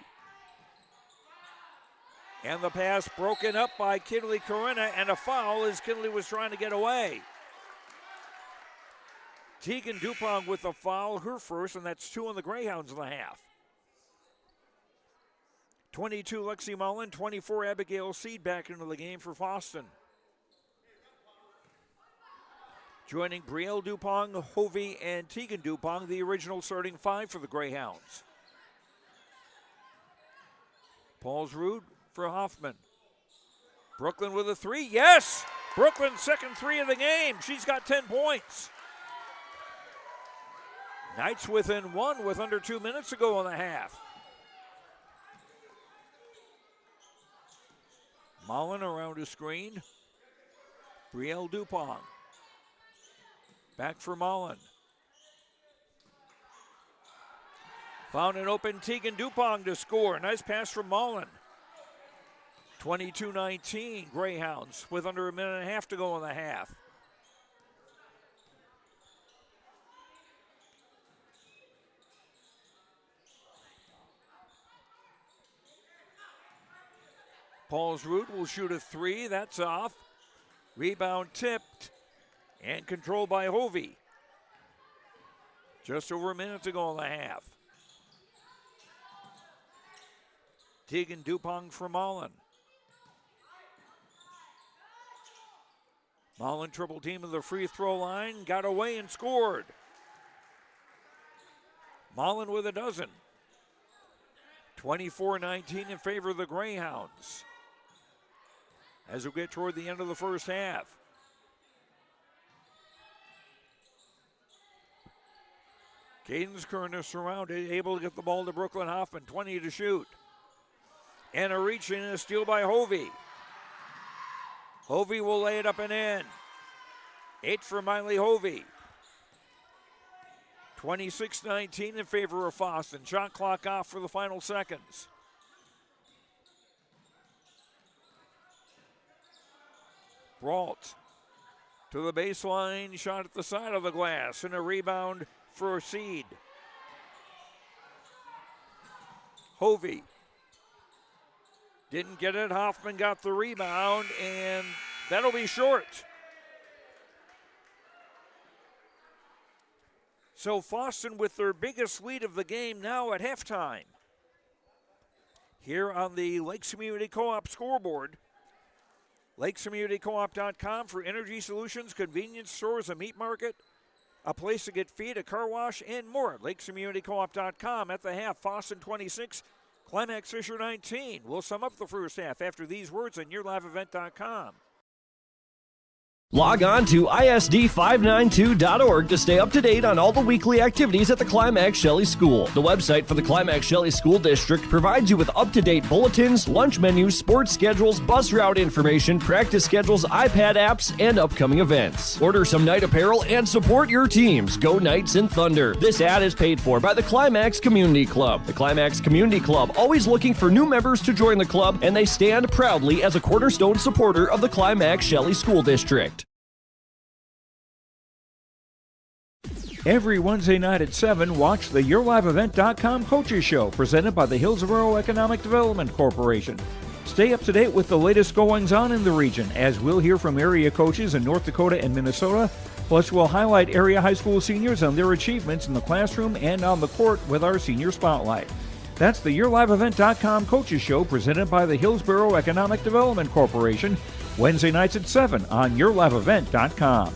And the pass broken up by Kinley Corinna, and a foul as Kinley was trying to get away. Tegan Dupont with a foul, her first, and that's 2 on the Greyhounds in the half. 22 Lexi Mullen, 24 Abigail Seed back into the game for Fosston. Joining Brielle Dupont, Hovey, and Tegan Dupont, the original starting 5 for the Greyhounds. Paulsrud for Hoffman. Brooklyn with a 3, yes! Brooklyn's second 3 of the game. She's got 10 points. Knights within 1 with under 2 minutes to go in the half. Mullen around a screen. Brielle Dupont. Back for Mullen. Found an open Tegan Dupont to score. Nice pass from Mullen. 22-19 Greyhounds with under 1.5 minutes to go in the half. Paulsrud will shoot a three. That's off. Rebound tipped and controlled by Hovey. Just over a minute to go in the half. Tegan Dupont for Mullen. Mullen triple team of the free throw line, got away and scored. Mullen with a dozen. 24-19 in favor of the Greyhounds. As we get toward the end of the first half. Cadence Kerner surrounded, able to get the ball to Brooklyn Hoffman, 20 to shoot. And a reach and a steal by Hovey. Hovey will lay it up and in. 8 for Miley Hovey. 26-19 in favor of Fosston. Shot clock off for the final seconds. Brault to the baseline, shot at the side of the glass, and a rebound for Seed. Hovey didn't get it. Hoffman got the rebound, and that'll be short. So Fosston with their biggest lead of the game now at halftime. Here on the Lakes Community Co-op scoreboard. LakesCommunityCoop.com for energy solutions, convenience stores, a meat market, a place to get feed, a car wash, and more. LakesCommunityCoop.com at the half. Fosston 26, Climax-Fisher 19. We'll sum up the first half after these words on YourLiveEvent.com. Log on to ISD592.org to stay up to date on all the weekly activities at the Climax Shelley School. The website for the Climax Shelley School District provides you with up-to-date bulletins, lunch menus, sports schedules, bus route information, practice schedules, iPad apps, and upcoming events. Order some night apparel and support your teams. Go Knights and Thunder. This ad is paid for by the Climax Community Club. The Climax Community Club, always looking for new members to join the club, and they stand proudly as a cornerstone supporter of the Climax Shelley School District. Every Wednesday night at 7, watch the YourLiveEvent.com Coaches Show presented by the Hillsborough Economic Development Corporation. Stay up to date with the latest goings-on in the region, as we'll hear from area coaches in North Dakota and Minnesota. Plus, we'll highlight area high school seniors and their achievements in the classroom and on the court with our Senior Spotlight. That's the YourLiveEvent.com Coaches Show presented by the Hillsborough Economic Development Corporation, Wednesday nights at 7 on YourLiveEvent.com.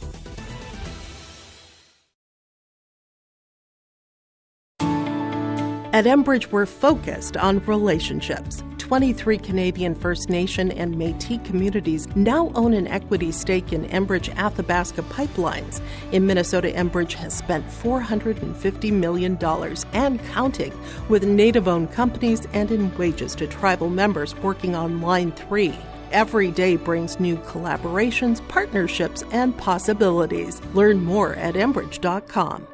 At Enbridge, we're focused on relationships. 23 Canadian First Nation and Métis communities now own an equity stake in Enbridge Athabasca Pipelines. In Minnesota, Enbridge has spent $450 million and counting with Native-owned companies and in wages to tribal members working on Line 3. Every day brings new collaborations, partnerships, and possibilities. Learn more at Enbridge.com.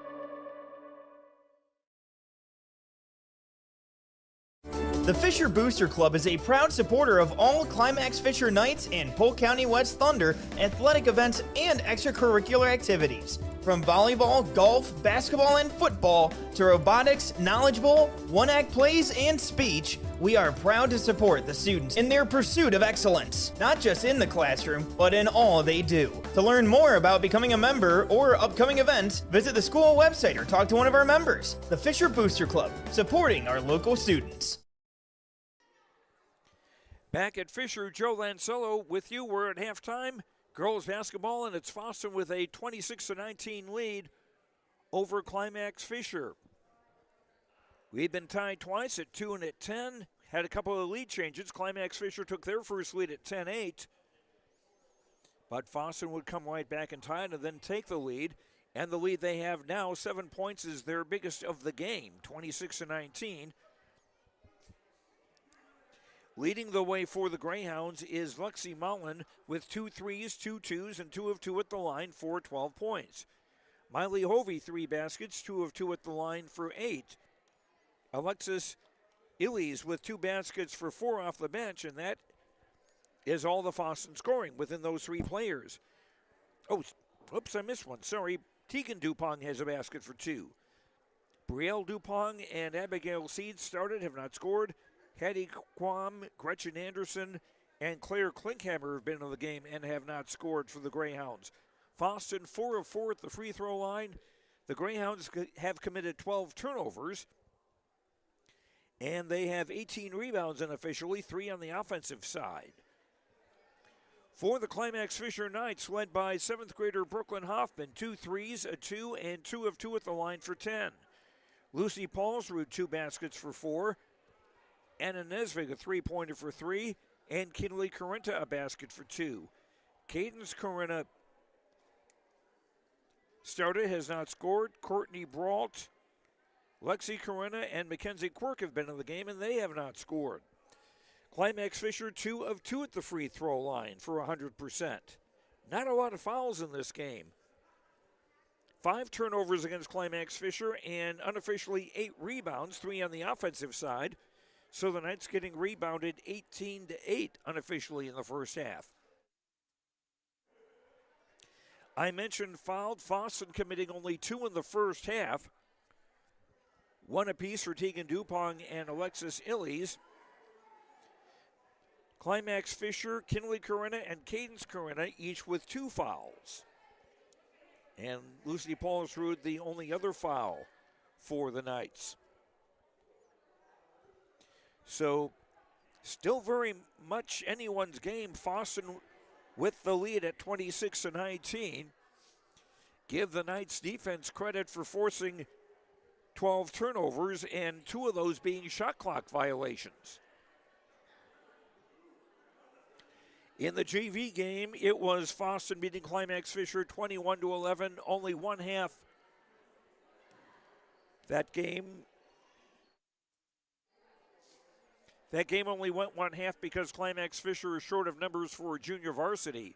The Fisher Booster Club is a proud supporter of all Climax-Fisher Knights and Polk County West Thunder athletic events and extracurricular activities. From volleyball, golf, basketball, and football to robotics, knowledge bowl, one-act plays, and speech, we are proud to support the students in their pursuit of excellence, not just in the classroom, but in all they do. To learn more about becoming a member or upcoming events, visit the school website or talk to one of our members. The Fisher Booster Club, supporting our local students. Back at Fisher, Joe Lancello with you. We're at halftime. Girls basketball, and it's Fosston with a 26-19 lead over Climax-Fisher. We've been tied twice at 2 and at 10. Had a couple of lead changes. Climax-Fisher took their first lead at 10-8. But Fosston would come right back and tie it and then take the lead. And the lead they have now, 7 points, is their biggest of the game, 26-19. Leading the way for the Greyhounds is Lexi Mullen with 2 threes, 2 twos, and 2 of 2 at the line for 12 points. Miley Hovey, 3 baskets, 2 of 2 at the line for 8. Alexis Illies with 2 baskets for 4 off the bench, and that is all the Fosston scoring within those 3 players. Oh, oops, I missed one. Sorry. Tegan Dupont has a basket for 2. Brielle Dupont and Abigail Seed started, have not scored. Hattie Quam, Gretchen Anderson, and Claire Klinkhammer have been in the game and have not scored for the Greyhounds. Fosston 4 of 4 at the free throw line. The Greyhounds have committed 12 turnovers, and they have 18 rebounds unofficially, 3 on the offensive side. For the Climax-Fisher Knights, led by 7th grader Brooklyn Hoffman, 2 threes, a 2, and 2 of 2 at the line for 10. Lucy Paulsrud, 2 baskets for 4. Anna Nesvig, a 3-pointer for 3. And Kinley Corinta, a basket for 2. Cadence Corinta started, has not scored. Courtney Brault, Lexi Corinna, and Mackenzie Quirk have been in the game, and they have not scored. Climax-Fisher, 2 of 2 at the free throw line for 100%. Not a lot of fouls in this game. 5 turnovers against Climax-Fisher and unofficially 8 rebounds, 3 on the offensive side. So the Knights getting rebounded 18-8 unofficially in the first half. I mentioned fouled. Fosston committing only 2 in the first half. 1 apiece for Tegan Dupong and Alexis Illies. Climax-Fisher, Kinley Corinna, and Cadence Corinna each with 2 fouls. And Lucy Paulsrud the only other foul for the Knights. So still very much anyone's game. Fosston with the lead at 26-19. Give the Knights defense credit for forcing 12 turnovers and 2 of those being shot clock violations. In the JV game, it was Fosston beating Climax-Fisher 21-11, only 1 half. That game only went 1 half because Climax-Fisher is short of numbers for junior varsity.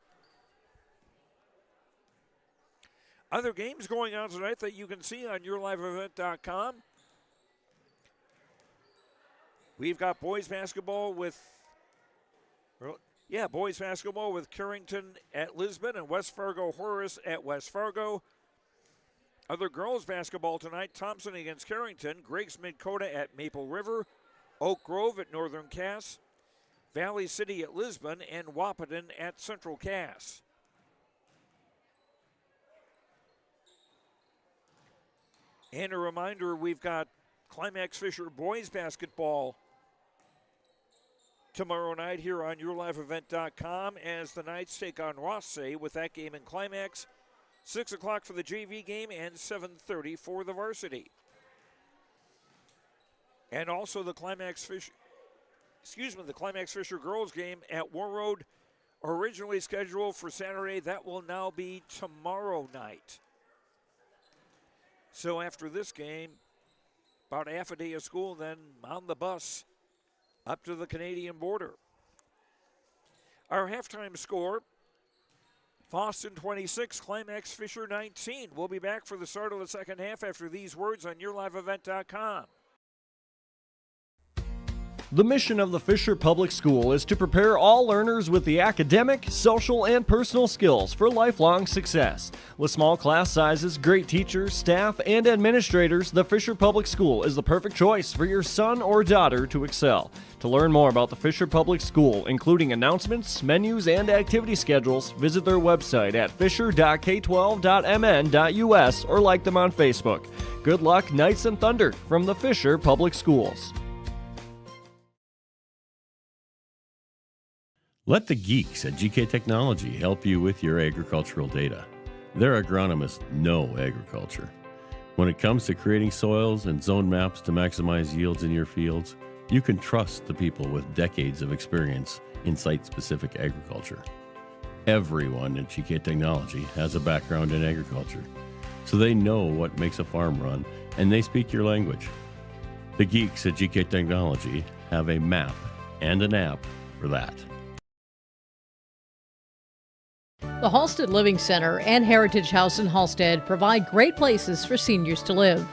Other games going on tonight that you can see on yourliveevent.com. We've got boys basketball with Carrington at Lisbon and West Fargo Horace at West Fargo. Other girls basketball tonight, Thompson against Carrington, Griggs Mid-Coda at Maple River, Oak Grove at Northern Cass, Valley City at Lisbon, and Wahpeton at Central Cass. And a reminder, we've got Climax-Fisher boys basketball tomorrow night here on yourliveevent.com as the Knights take on Rothsay with that game in Climax. 6 o'clock for the JV game and 7:30 for the varsity. And also the Climax-Fisher girls game at Warroad, originally scheduled for Saturday. That will now be tomorrow night. So after this game, about half a day of school, then on the bus up to the Canadian border. Our halftime score, Fosston 26, Climax-Fisher 19. We'll be back for the start of the second half after these words on yourliveevent.com. The mission of the Fisher Public School is to prepare all learners with the academic, social, and personal skills for lifelong success. With small class sizes, great teachers, staff, and administrators, the Fisher Public School is the perfect choice for your son or daughter to excel. To learn more about the Fisher Public School, including announcements, menus, and activity schedules, visit their website at fisher.k12.mn.us or like them on Facebook. Good luck, Knights and Thunder, from the Fisher Public Schools. Let the geeks at GK Technology help you with your agricultural data. Their agronomists know agriculture. When it comes to creating soils and zone maps to maximize yields in your fields, you can trust the people with decades of experience in site-specific agriculture. Everyone at GK Technology has a background in agriculture, so they know what makes a farm run, and they speak your language. The geeks at GK Technology have a map and an app for that. The Halstead Living Center and Heritage House in Halstead provide great places for seniors to live.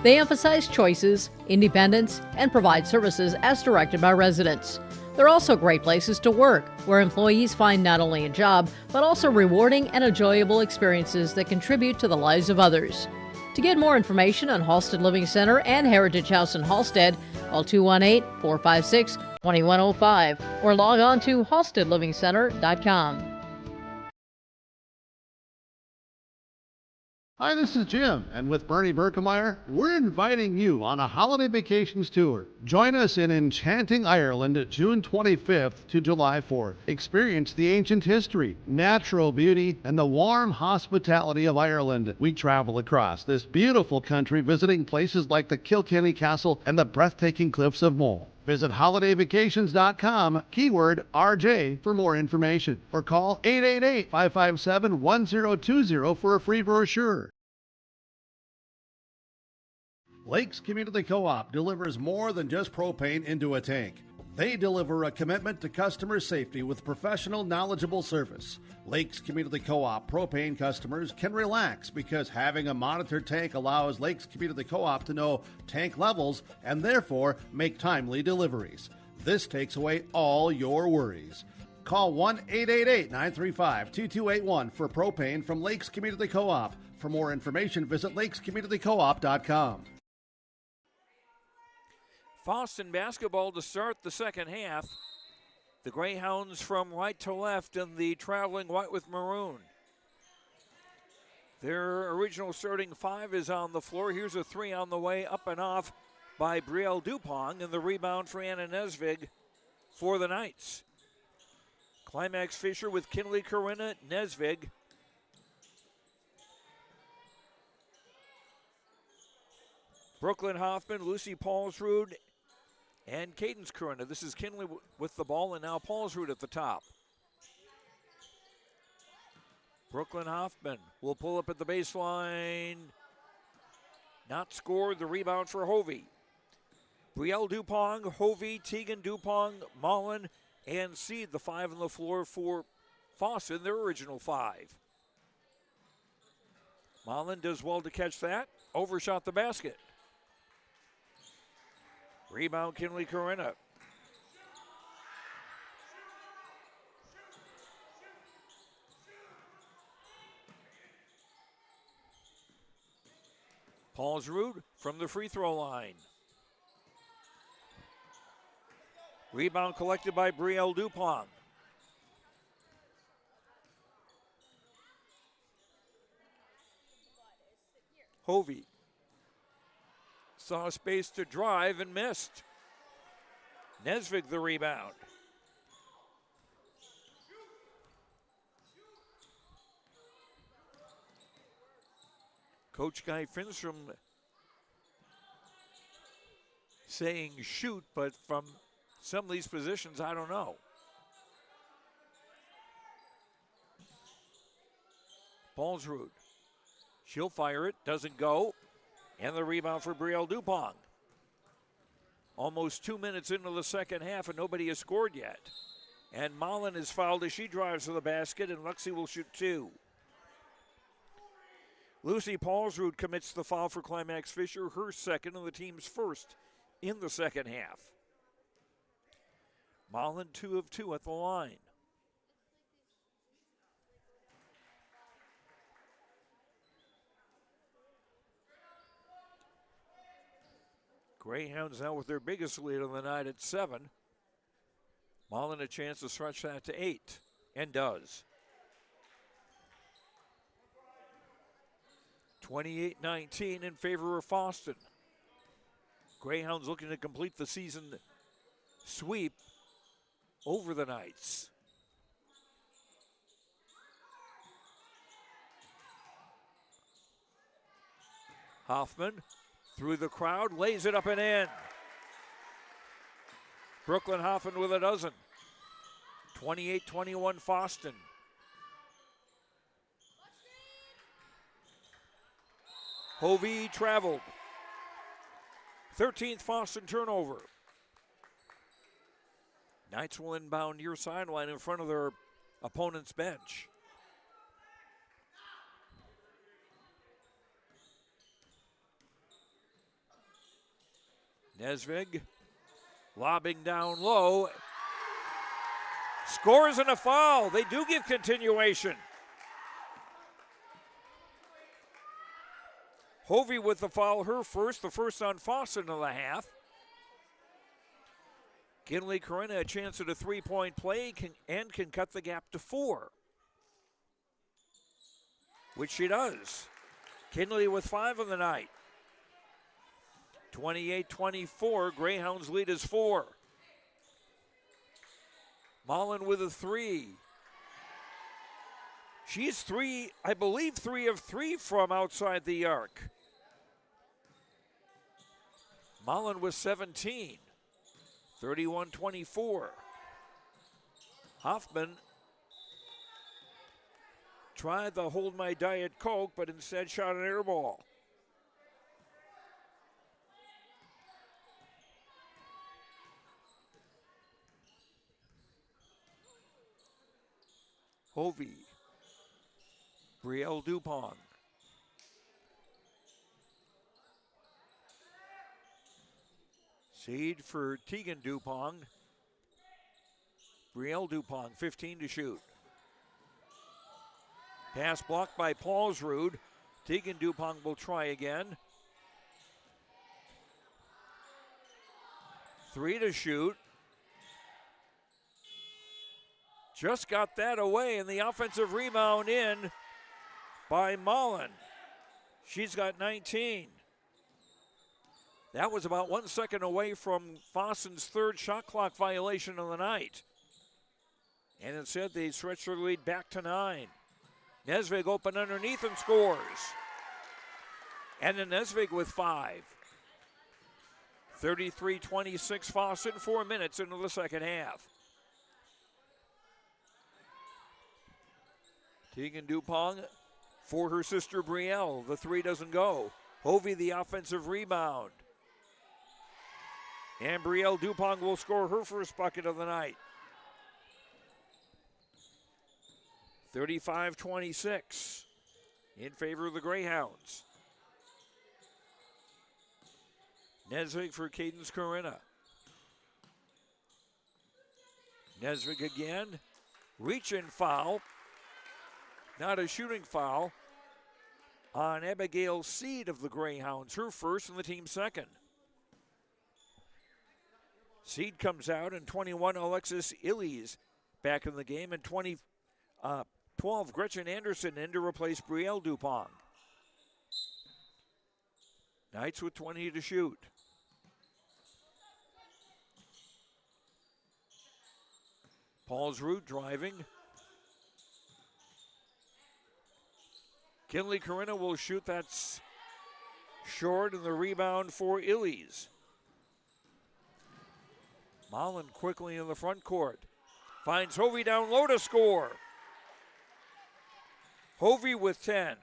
They emphasize choices, independence, and provide services as directed by residents. They're also great places to work, where employees find not only a job, but also rewarding and enjoyable experiences that contribute to the lives of others. To get more information on Halstead Living Center and Heritage House in Halstead, call 218-456-4600 2105, or log on to halstedlivingcenter.com. Hi, this is Jim, and with Bernie Berkemeyer, we're inviting you on a holiday vacations tour. Join us in enchanting Ireland June 25th to July 4th. Experience the ancient history, natural beauty, and the warm hospitality of Ireland. We travel across this beautiful country visiting places like the Kilkenny Castle and the breathtaking cliffs of Moher. Visit holidayvacations.com, keyword RJ, for more information, or call 888-557-1020 for a free brochure. Lakes Community Co-op delivers more than just propane into a tank. They deliver a commitment to customer safety with professional, knowledgeable service. Lakes Community Co-op propane customers can relax because having a monitored tank allows Lakes Community Co-op to know tank levels and therefore make timely deliveries. This takes away all your worries. Call 1-888-935-2281 for propane from Lakes Community Co-op. For more information, visit lakescommunitycoop.com. Fosston basketball to start the second half. The Greyhounds from right to left in the traveling white with maroon. Their original starting five is on the floor. Here's a three on the way, up and off by Brielle Dupont, and the rebound for Anna Nesvig for the Knights. Climax-Fisher with Kinley Corinna, Nesvig. Brooklyn Hoffman, Lucy Paulsrud, and Cadence Corinna. This is Kinley with the ball, and now Paulsrud at the top. Brooklyn Hoffman will pull up at the baseline. Not scored. The rebound for Hovey. Brielle Dupont, Hovey, Tegan Dupont, Mullen, and Seed, the five on the floor for Fosston, their original five. Mullen does well to catch that. Overshot the basket. Rebound, Kinley Corinna. Paulsrud from the free throw line. Rebound collected by Brielle Dupont. Hovey saw space to drive and missed. Nesvig the rebound. Coach Guy Finstrom saying shoot, but from some of these positions, I don't know. Paulsrud. She'll fire it, doesn't go. And the rebound for Brielle Dupont. Almost 2 minutes into the second half and nobody has scored yet. And Mullen is fouled as she drives to the basket, and Lexi will shoot two. Lucy Paulsrud commits the foul for Climax-Fisher, her second and the team's first in the second half. Mullen 2 of 2 at the line. Greyhounds now with their biggest lead of the night at 7. Mullen a chance to stretch that to 8, and does. 28-19 in favor of Fosston. Greyhounds looking to complete the season sweep over the Knights. Hoffman through the crowd, lays it up and in. Brooklyn Hoffman with a dozen. 28-21 Fosston. Hovey traveled. 13th Fosston turnover. Knights will inbound near sideline in front of their opponent's bench. Nesvig lobbing down low. Scores and a foul. They do give continuation. Hovey with the foul, her first, the first on Fosston of the half. Kinley Corinna a chance at a three-point play and can cut the gap to 4, which she does. Kinley with 5 on the night. 28-24, Greyhounds lead is 4. Mullen with a 3. She's 3 of 3 from outside the arc. Mullen with 17. 31-24. Hoffman tried the hold my Diet Coke, but instead shot an air ball. Hovey. Brielle Dupont. Seed for Tegan Dupont. Brielle Dupont, 15 to shoot. Pass blocked by Paulsrud. Tegan Dupont will try again. 3 to shoot. Just got that away, and the offensive rebound in by Mullen. She's got 19. That was about 1 second away from Fosston's third shot clock violation of the night. And instead, they stretch their lead back to 9. Nesvig open underneath and scores. And then Nesvig with 5. 33-26 Fosston, 4 minutes into the second half. Tegan Dupont for her sister Brielle. The 3 doesn't go. Hovey the offensive rebound. And Brielle Dupont will score her first bucket of the night. 35-26 in favor of the Greyhounds. Nesvig for Cadence Corinna. Nesvig again. Reach and foul. Not a shooting foul on Abigail Seed of the Greyhounds. Her first and the team's second. Seed comes out, and 21 Alexis Illies back in the game, and 12 Gretchen Anderson in to replace Brielle Dupont. Knights with 20 to shoot. Paulsrud driving. Kinley Corinna will shoot. That's short, and the rebound for Illies. Mullen quickly in the front court. Finds Hovey down low to score. Hovey with 10.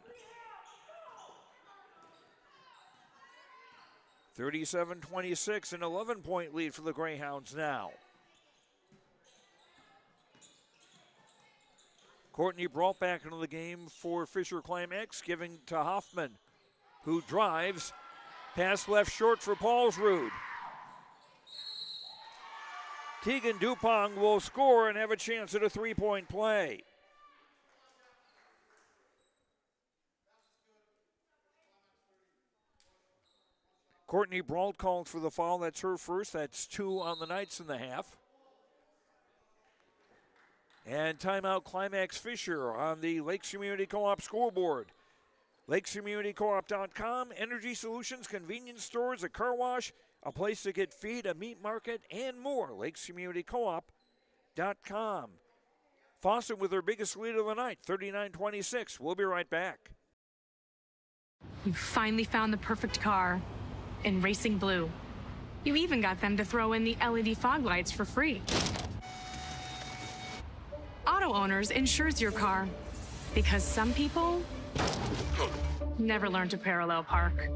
37-26, an 11-point lead for the Greyhounds now. Courtney brought back into the game for Fisher Climax, giving to Hoffman, who drives. Pass left short for Paulsrud. Tegan Dupont will score and have a chance at a three-point play. Courtney Brault called for the foul. That's her first. That's 2 on the Knights in the half. And timeout Climax-Fisher on the Lakes Community Co-op scoreboard. LakesCommunityCoop.com, energy solutions, convenience stores, a car wash, a place to get feed, a meat market, and more. LakesCommunityCoop.com. Fosston with their biggest lead of the night, 39-26. We'll be right back. You finally found the perfect car in Racing Blue. You even got them to throw in the LED fog lights for free. Auto Owners insures your car because some people never learn to parallel park.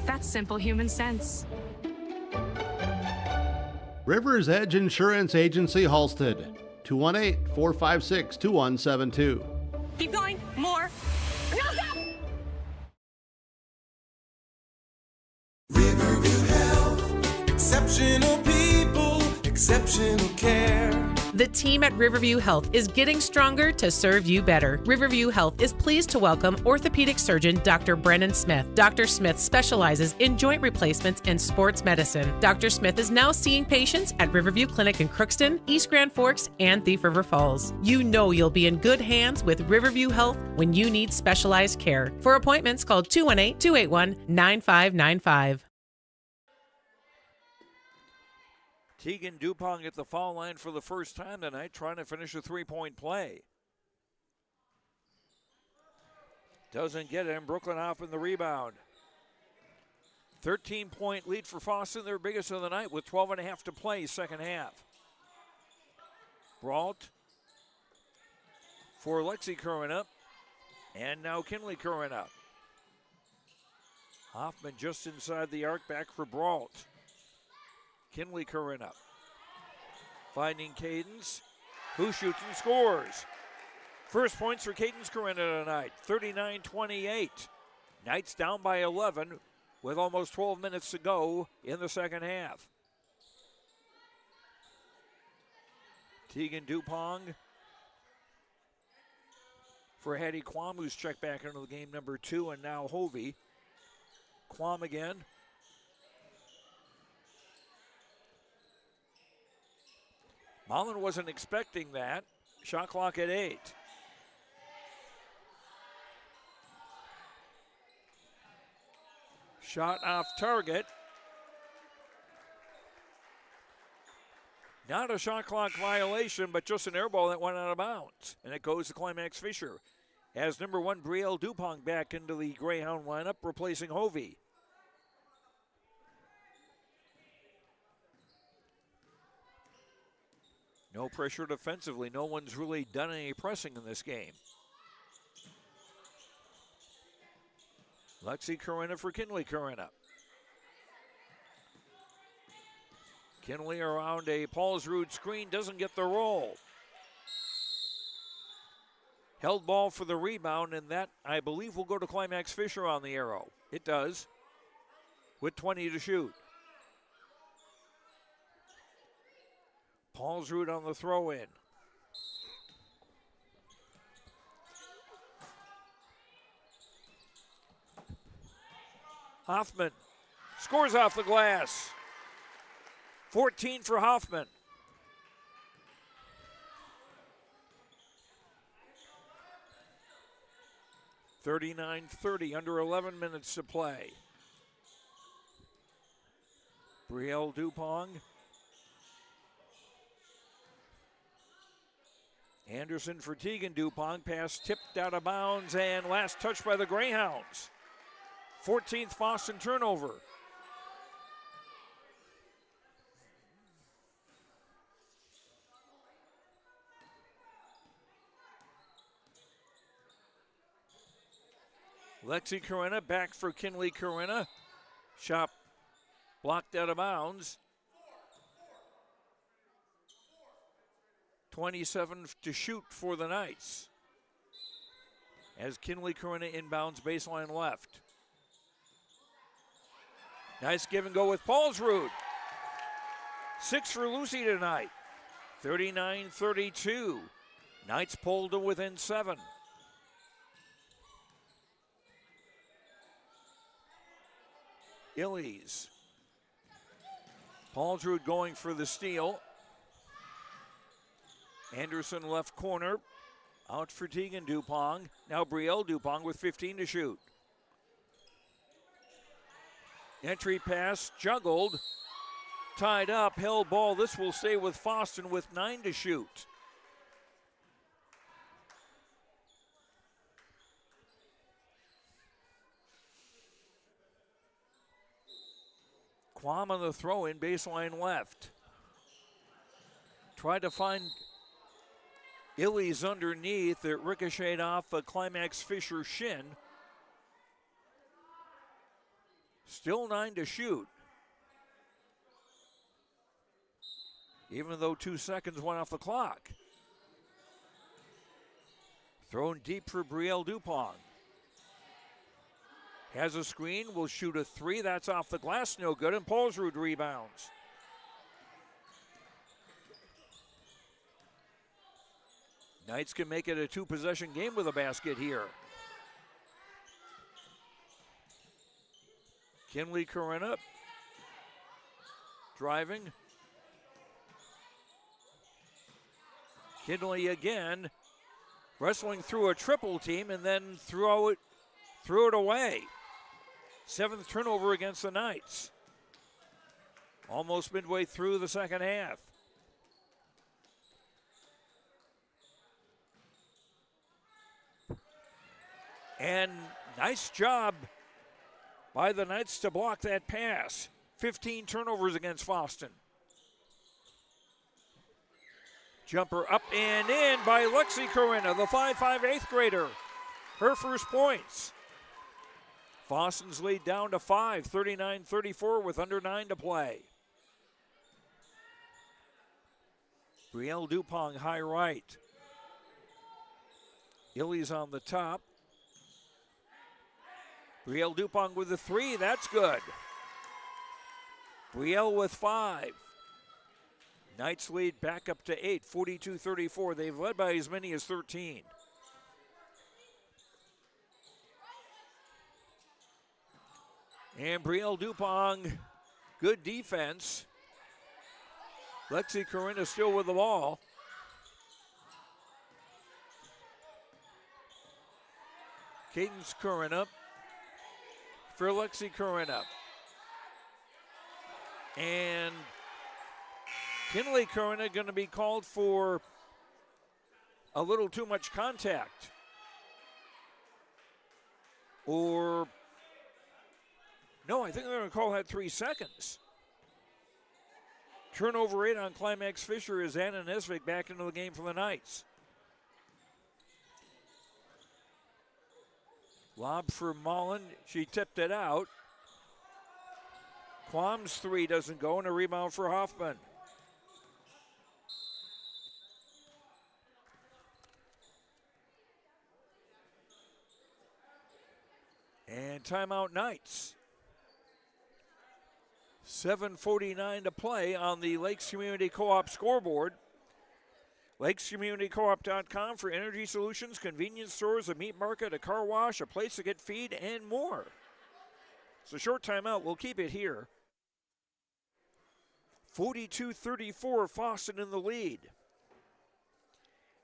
That's simple human sense. River's Edge Insurance Agency, Halstead, 218-456-2172. Keep going. More. Riverview Health, exceptional people, exceptional care. The team at Riverview Health is getting stronger to serve you better. Riverview Health is pleased to welcome orthopedic surgeon Dr. Brennan Smith. Dr. Smith specializes in joint replacements and sports medicine. Dr. Smith is now seeing patients at Riverview Clinic in Crookston, East Grand Forks, and Thief River Falls. You know you'll be in good hands with Riverview Health when you need specialized care. For appointments, call 218-281-9595. Tegan Dupont at the foul line for the first time tonight, trying to finish a three-point play. Doesn't get it, and Brooklyn off in the rebound. 13-point lead for Fosston, their biggest of the night, with 12.5 to play, second half. Brault for Lexi Curran, and now Kinley Curran. Hoffman just inside the arc, back for Brault. Kinley Curran, finding Cadence, who shoots and scores. First points for Cadence Curran tonight, 39-28. Knights down by 11 with almost 12 minutes to go in the second half. Tegan Dupont for Hattie Quam, who's checked back into the game, number 2, and now Hovey. Quam again. Mullen wasn't expecting that. Shot clock at 8. Shot off target. Not a shot clock violation, but just an air ball that went out of bounds. And it goes to Climax-Fisher as number 1 Brielle Dupont back into the Greyhound lineup, replacing Hovey. No pressure defensively. No one's really done any pressing in this game. Lexi Curran for Kinley Curran. Kinley around a Paulsrud screen, doesn't get the roll. Held ball for the rebound, and that, I believe, will go to Climax-Fisher on the arrow. It does, with 20 to shoot. Paulsrud on the throw-in. Hoffman scores off the glass. 14 for Hoffman. (39-30), under 11 minutes to play. Brielle Dupont. Anderson for Tegan Dupont. Pass tipped out of bounds, and last touch by the Greyhounds. 14th Fosston turnover. Lexi Curran back for Kinley Curran. Shot blocked out of bounds. 27 to shoot for the Knights. As Kinley Curran inbounds baseline left. Nice give and go with Paulsrud. 6 for Lucy tonight. 39-32. Knights pulled to within 7. Illies. Paulsrud going for the steal. Anderson left corner. Out for Tegan Dupont. Now Brielle Dupont with 15 to shoot. Entry pass juggled. Tied up, held ball. This will stay with Fosston with 9 to shoot. Quam on the throw in, baseline left. Tried to find Illies underneath. It ricocheted off a Climax-Fisher shin. Still 9 to shoot. Even though 2 seconds went off the clock. Thrown deep for Brielle Dupont. Has a screen, will shoot a 3. That's off the glass, no good, and Paulsrud rebounds. Knights can make it a 2-possession game with a basket here. Kinley Corinna driving. Kinley again, wrestling through a triple team and then threw it away. 7th turnover against the Knights. Almost midway through the second half. And nice job by the Knights to block that pass. 15 turnovers against Fosston. Jumper up and in by Lexi Corinna, the 5'5" 8th grader. Her first points. Fosston's lead down to 5, 39-34 with under 9 to play. Brielle Dupont high right. Illy's on the top. Brielle Dupont with the 3, that's good. Brielle with 5. Knights lead back up to 8, 42-34. They've led by as many as 13. And Brielle Dupont, good defense. Lexi Corinna still with the ball. Cadence Corinna for Lexi Corinna. And Kinley Corinna going to be called for a little too much contact. Or, no, I think they're going to call that 3 seconds. Turnover 8 on Climax-Fisher as Anna Nesvik back into the game for the Knights. Lob for Mullen. She tipped it out. Quam's 3 doesn't go, and a rebound for Hoffman. And timeout Knights. 7:49 to play on the Lakes Community Co-op scoreboard. LakesCommunityCoop.com for energy solutions, convenience stores, a meat market, a car wash, a place to get feed, and more. It's a short timeout. We'll keep it here. 42-34, Fosston in the lead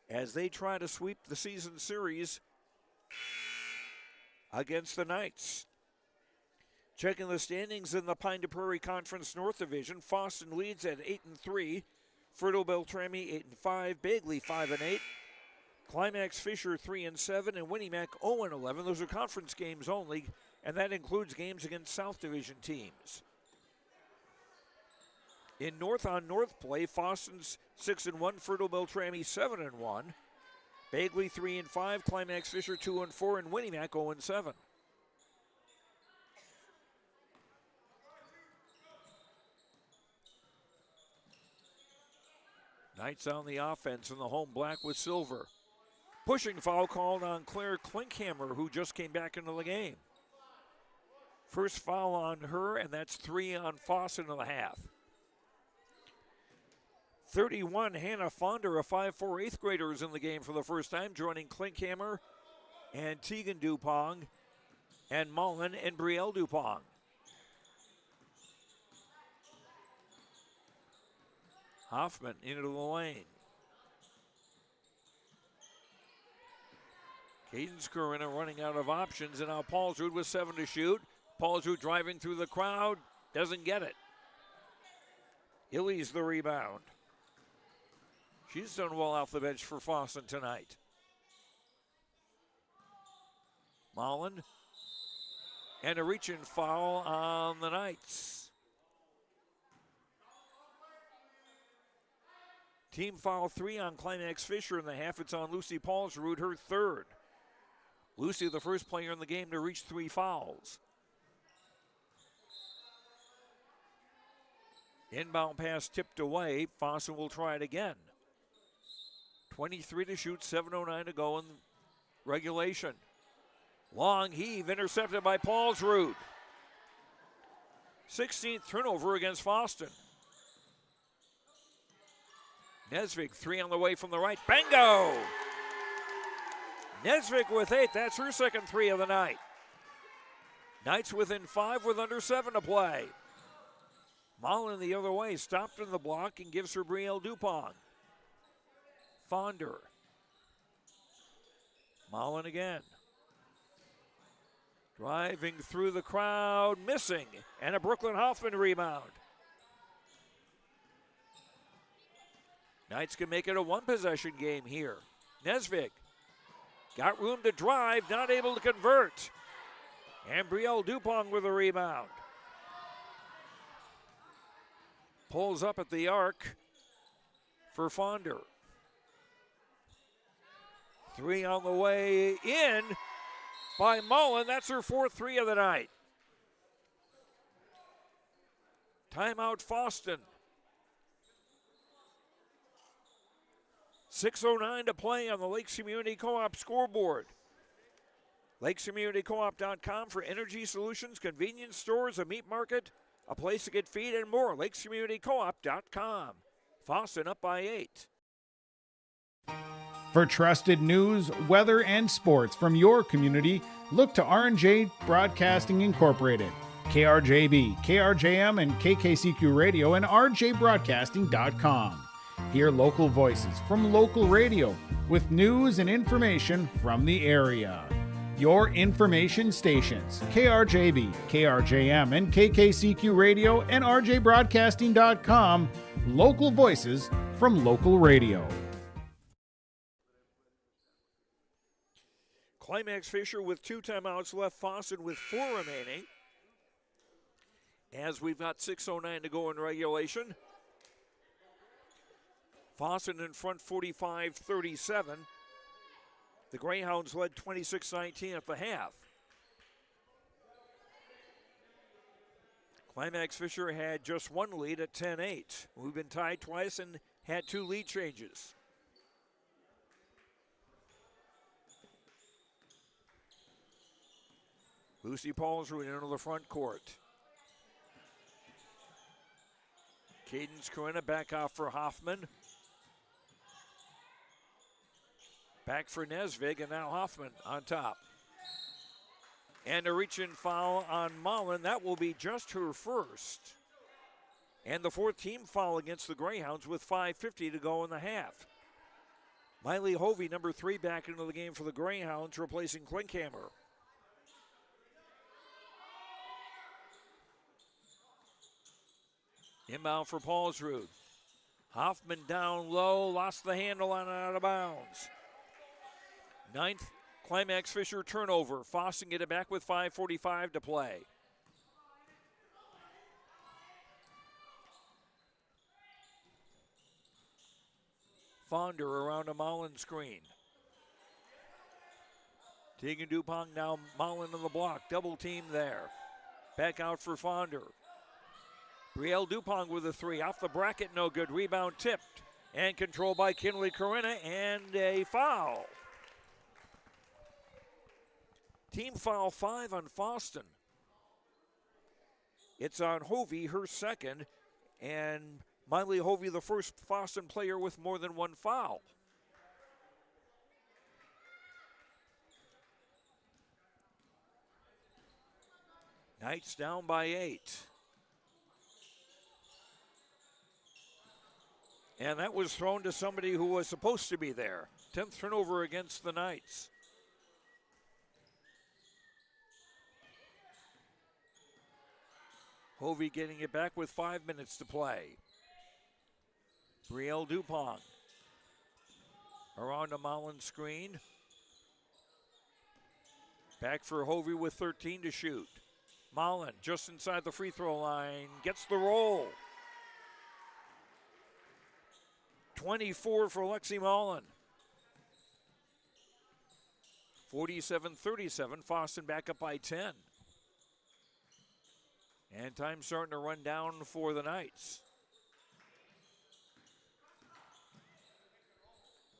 as they try to sweep the season series against the Knights. Checking the standings in the Pine to Prairie Conference North Division, Fosston leads at 8-3. Fertile Beltrami 8-5, Bagley 5-8, Climax-Fisher 3-7, and Winnie-Mac 0-11. Those are conference games only, and that includes games against South Division teams. In North-on-North play, Fosston's 6-1, Fertile Beltrami 7-1, Bagley 3-5, Climax-Fisher 2-4, and Winnie-Mac 0-7. Knights on the offense in the home black with silver. Pushing foul called on Claire Klinkhammer, who just came back into the game. First foul on her, and that's 3 on Fosston in the half. 31, Hannah Fonder, a 5'4" 8th grader, is in the game for the first time, joining Klinkhammer and Tegan Dupont and Mullen and Brielle Dupont. Hoffman into the lane. Cadence Corinna running out of options, and now Paulsrud with 7 to shoot. Paulsrud driving through the crowd, doesn't get it. Illy's the rebound. She's done well off the bench for Fosston tonight. Mullen, and a reach-in foul on the Knights. Team foul 3 on Climax-Fisher in the half. It's on Lucy Paulsrud, her 3rd. Lucy, the first player in the game to reach 3 fouls. Inbound pass tipped away. Fosston will try it again. 23 to shoot, 7:09 to go in regulation. Long heave intercepted by Paulsrud. 16th turnover against Fosston. Nesvik, 3 on the way from the right. Bango! Nesvig with 8. That's her second 3 of the night. Knights within 5 with under 7 to play. Mullen the other way, stopped in the block and gives her Brielle Dupont. Fonder. Mullen again. Driving through the crowd, missing, and a Brooklyn Hoffman rebound. Knights can make it a one-possession game here. Nesvig got room to drive, not able to convert. And Brielle Dupont with a rebound. Pulls up at the arc for Fonder. 3 on the way in by Mullen. That's her 4th 3 of the night. Timeout Fosston. 6:09 to play on the Lakes Community Co-op scoreboard. LakesCommunityCoop.com for energy solutions, convenience stores, a meat market, a place to get feed, and more. LakesCommunityCoop.com. Fosston up by 8. For trusted news, weather, and sports from your community, look to R&J Broadcasting Incorporated. KRJB, KRJM, and KKCQ Radio, and rjbroadcasting.com. Hear local voices from local radio with news and information from the area. Your information stations, KRJB, KRJM, and KKCQ Radio, and rjbroadcasting.com. Local voices from local radio. Climax-Fisher with 2 timeouts left. Fosston with 4 remaining. As we've got 6:09 to go in regulation. Fosston in front 45-37. The Greyhounds led 26-19 at the half. Climax-Fisher had just 1 lead at 10-8. We've been tied twice and had 2 lead changes. Lucy Paulsrud into the front court. Cadence Corinna back off for Hoffman. Back for Nesvig, and now Hoffman on top. And a reach-in foul on Mullen. That will be just her first. And the 4th team foul against the Greyhounds with 5:50 to go in the half. Miley Hovey, number 3, back into the game for the Greyhounds, replacing Klinkhammer. Inbound for Paulsrud. Hoffman down low, lost the handle on it out of bounds. 9th Climax-Fisher turnover. Fosston get it back with 5:45 to play. Fonder around a Mullen screen. Tegan Dupont now Mullen on the block. Double team there. Back out for Fonder. Brielle Dupont with a 3. Off the bracket, no good. Rebound tipped. And controlled by Kinley Corinna, and a foul. Team foul 5 on Fosston. It's on Hovey, her second, and Miley Hovey, the first Fosston player with more than 1 foul. Knights down by 8. And that was thrown to somebody who was supposed to be there. 10th turnover against the Knights. Hovey getting it back with 5 minutes to play. Brielle Dupont around a Mullen screen. Back for Hovey with 13 to shoot. Mullen just inside the free throw line, gets the roll. 24 for Lexi Mullen. 47-37, Fosston back up by 10. And time starting to run down for the Knights.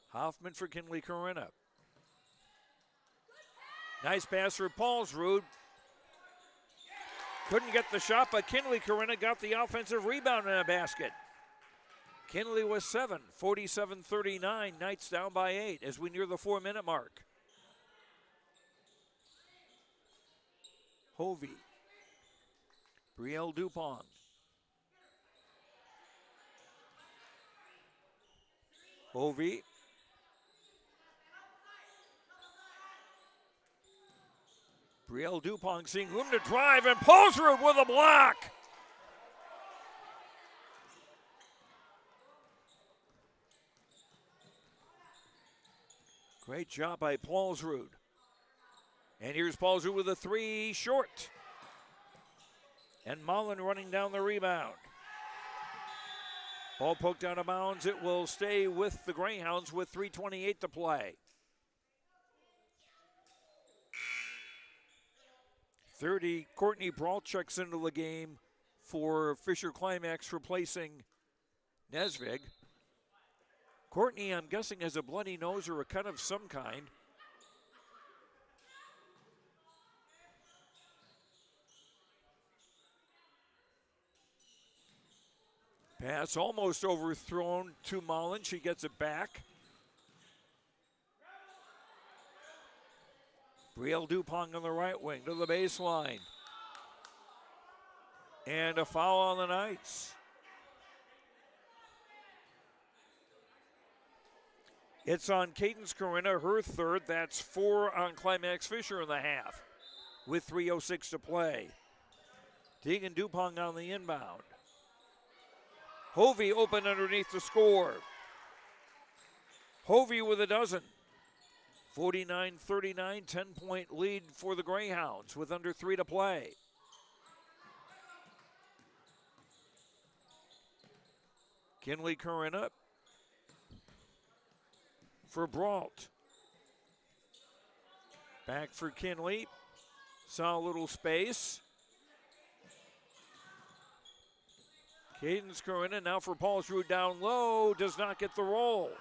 Hoffman for Kinley Corinna. Nice pass for Paulsrud. Couldn't get the shot, but Kinley Corinna got the offensive rebound in a basket. Kinley was 7, 47-39. Knights down by 8 as we near the 4-minute mark. Hovey. Brielle Dupont. Hovey. Brielle Dupont seeing room to drive, and Paulsrud with a block. Great job by Paulsrud. And here's Paulsrud with a three short. And Mullen running down the rebound. Ball poked out of bounds. It will stay with the Greyhounds with 3:28 to play. 30, Courtney Brault checks into the game for Fisher Climax, replacing Nesvig. Courtney, I'm guessing, has a bloody nose or a cut of some kind. Pass almost overthrown to Mullen. She gets it back. Brielle Dupont on the right wing to the baseline. And a foul on the Knights. It's on Cadence Corinna, her third. That's 4 on Climax-Fisher in the half with 3:06 to play. Tegan Dupont on the inbound. Hovey open underneath the score. Hovey with a dozen. 49-39, 10-point lead for the Greyhounds with under 3 to play. Kinley Corinna for Brault. Back for Kinley. Saw a little space. Cadence Corinna now for Paulsrud down low. Does not get the roll.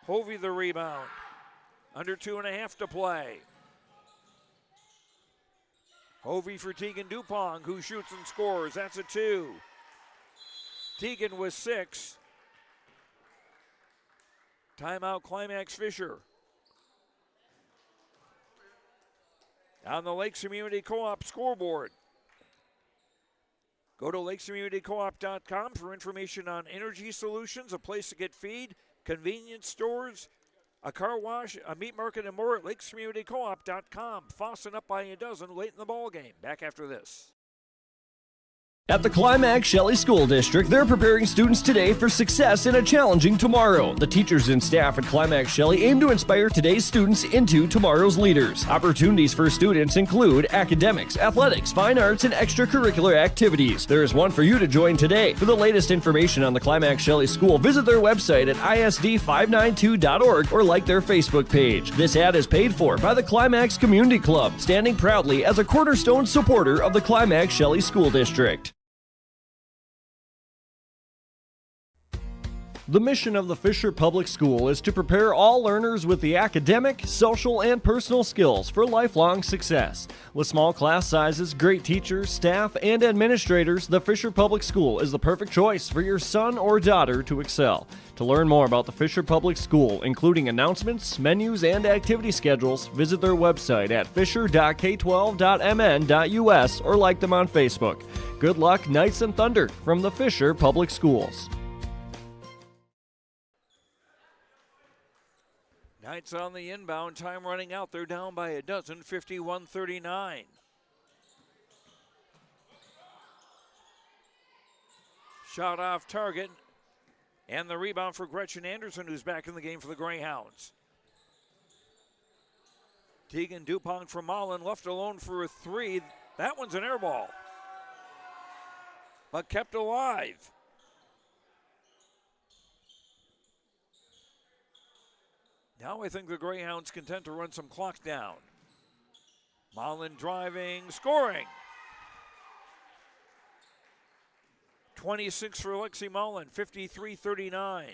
Hovey the rebound. Under 2.5 to play. Hovey for Tegan Dupont, who shoots and scores. That's a 2. Tegan with 6. Timeout Climax-Fisher. On the Lakes Community Co-op scoreboard. Go to lakescommunitycoop.com for information on energy solutions, a place to get feed, convenience stores, a car wash, a meat market, and more at lakescommunitycoop.com. Fosston up by a dozen late in the ball game. Back after this. At the Climax Shelley School District, they're preparing students today for success in a challenging tomorrow. The teachers and staff at Climax Shelley aim to inspire today's students into tomorrow's leaders. Opportunities for students include academics, athletics, fine arts, and extracurricular activities. There is one for you to join today. For the latest information on the Climax Shelley School, visit their website at isd592.org or like their Facebook page. This ad is paid for by the Climax Community Club, standing proudly as a cornerstone supporter of the Climax Shelley School District. The mission of the Fisher Public School is to prepare all learners with the academic, social, and personal skills for lifelong success. With small class sizes, great teachers, staff, and administrators, the Fisher Public School is the perfect choice for your son or daughter to excel. To learn more about the Fisher Public School, including announcements, menus, and activity schedules, visit their website at fisher.k12.mn.us or like them on Facebook. Good luck, Knights and Thunder, from the Fisher Public Schools. Knights on the inbound, time running out. They're down by a dozen, 51-39. Shot off target, and the rebound for Gretchen Anderson, who's back in the game for the Greyhounds. Tegan Dupont from Mullen, left alone for a 3. That one's an air ball, but kept alive. Now I think the Greyhounds content to run some clock down. Mullen driving, scoring. 26 for Lexi Mullen, 53-39.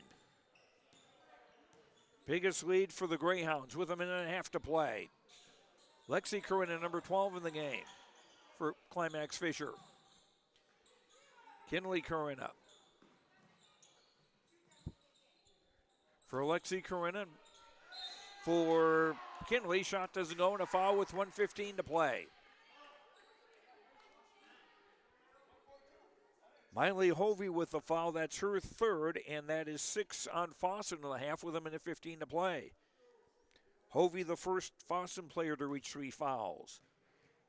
Biggest lead for the Greyhounds with a minute and a half to play. Lexi Corinna, number 12 in the game for Climax-Fisher. Kinley Corinna. For Lexi Corinna. For Kinley, shot doesn't go, and a foul with 1:15 to play. Miley Hovey with the foul. That's her third, and that is 6 on Fosston in the half with a minute 15 to play. Hovey, the first Fosston player to reach 3 fouls.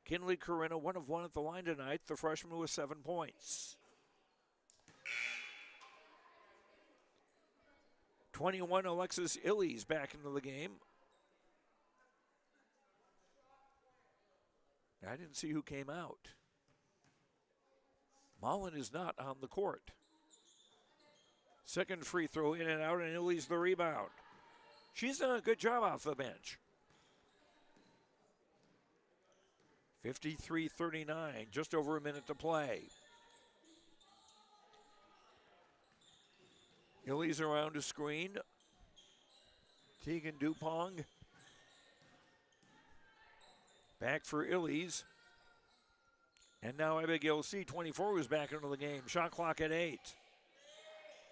Kinley Corinna, 1 of 1 at the line tonight, the freshman with 7 points. 21, Alexis Illies back into the game. I didn't see who came out. Mullen is not on the court. Second free throw in and out, and Illies the rebound. She's done a good job off the bench. 53-39, just over a minute to play. Illies around a screen. Tegan Dupong. Back for Illies. And now Abigail C24 is back into the game. Shot clock at 8.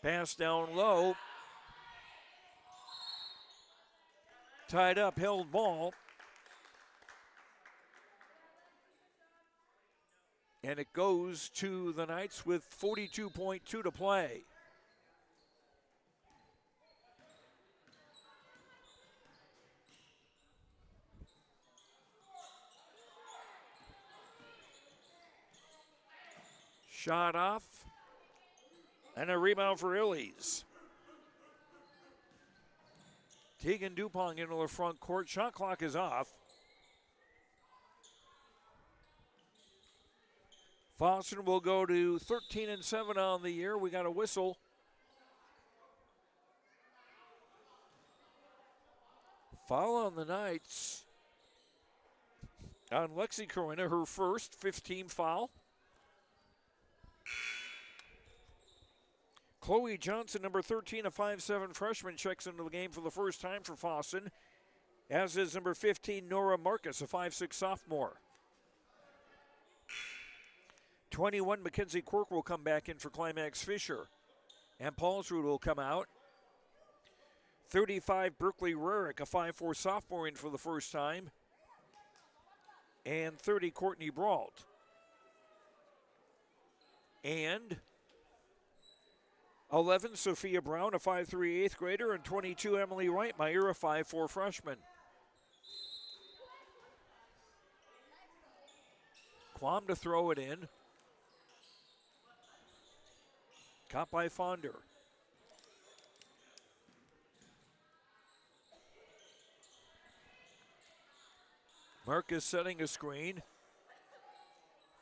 Pass down low. Tied up, held ball. And it goes to the Knights with 42.2 to play. Shot off, and a rebound for Illies. Tegan Dupong into the front court. Shot clock is off. Fosston will go to 13-7 on the year. We got a whistle. Foul on the Knights on Lexi Corinna, her first 15 foul. Chloe Johnson, number 13, a 5'7" freshman, checks into the game for the first time for Fosston, as is number 15, Nora Marcus, a 5'6" sophomore. 21, Mackenzie Quirk will come back in for Climax-Fisher, and Paulsrud will come out. 35, Berkeley Rarick, a 5'4" sophomore, in for the first time, and 30, Courtney Brault. And 11, Sophia Brown, a 5'3" 8th grader, and 22, Emily Reitmeyer, a 5'4" freshman. Quam to throw it in. Caught by Fonder. Marcus setting a screen.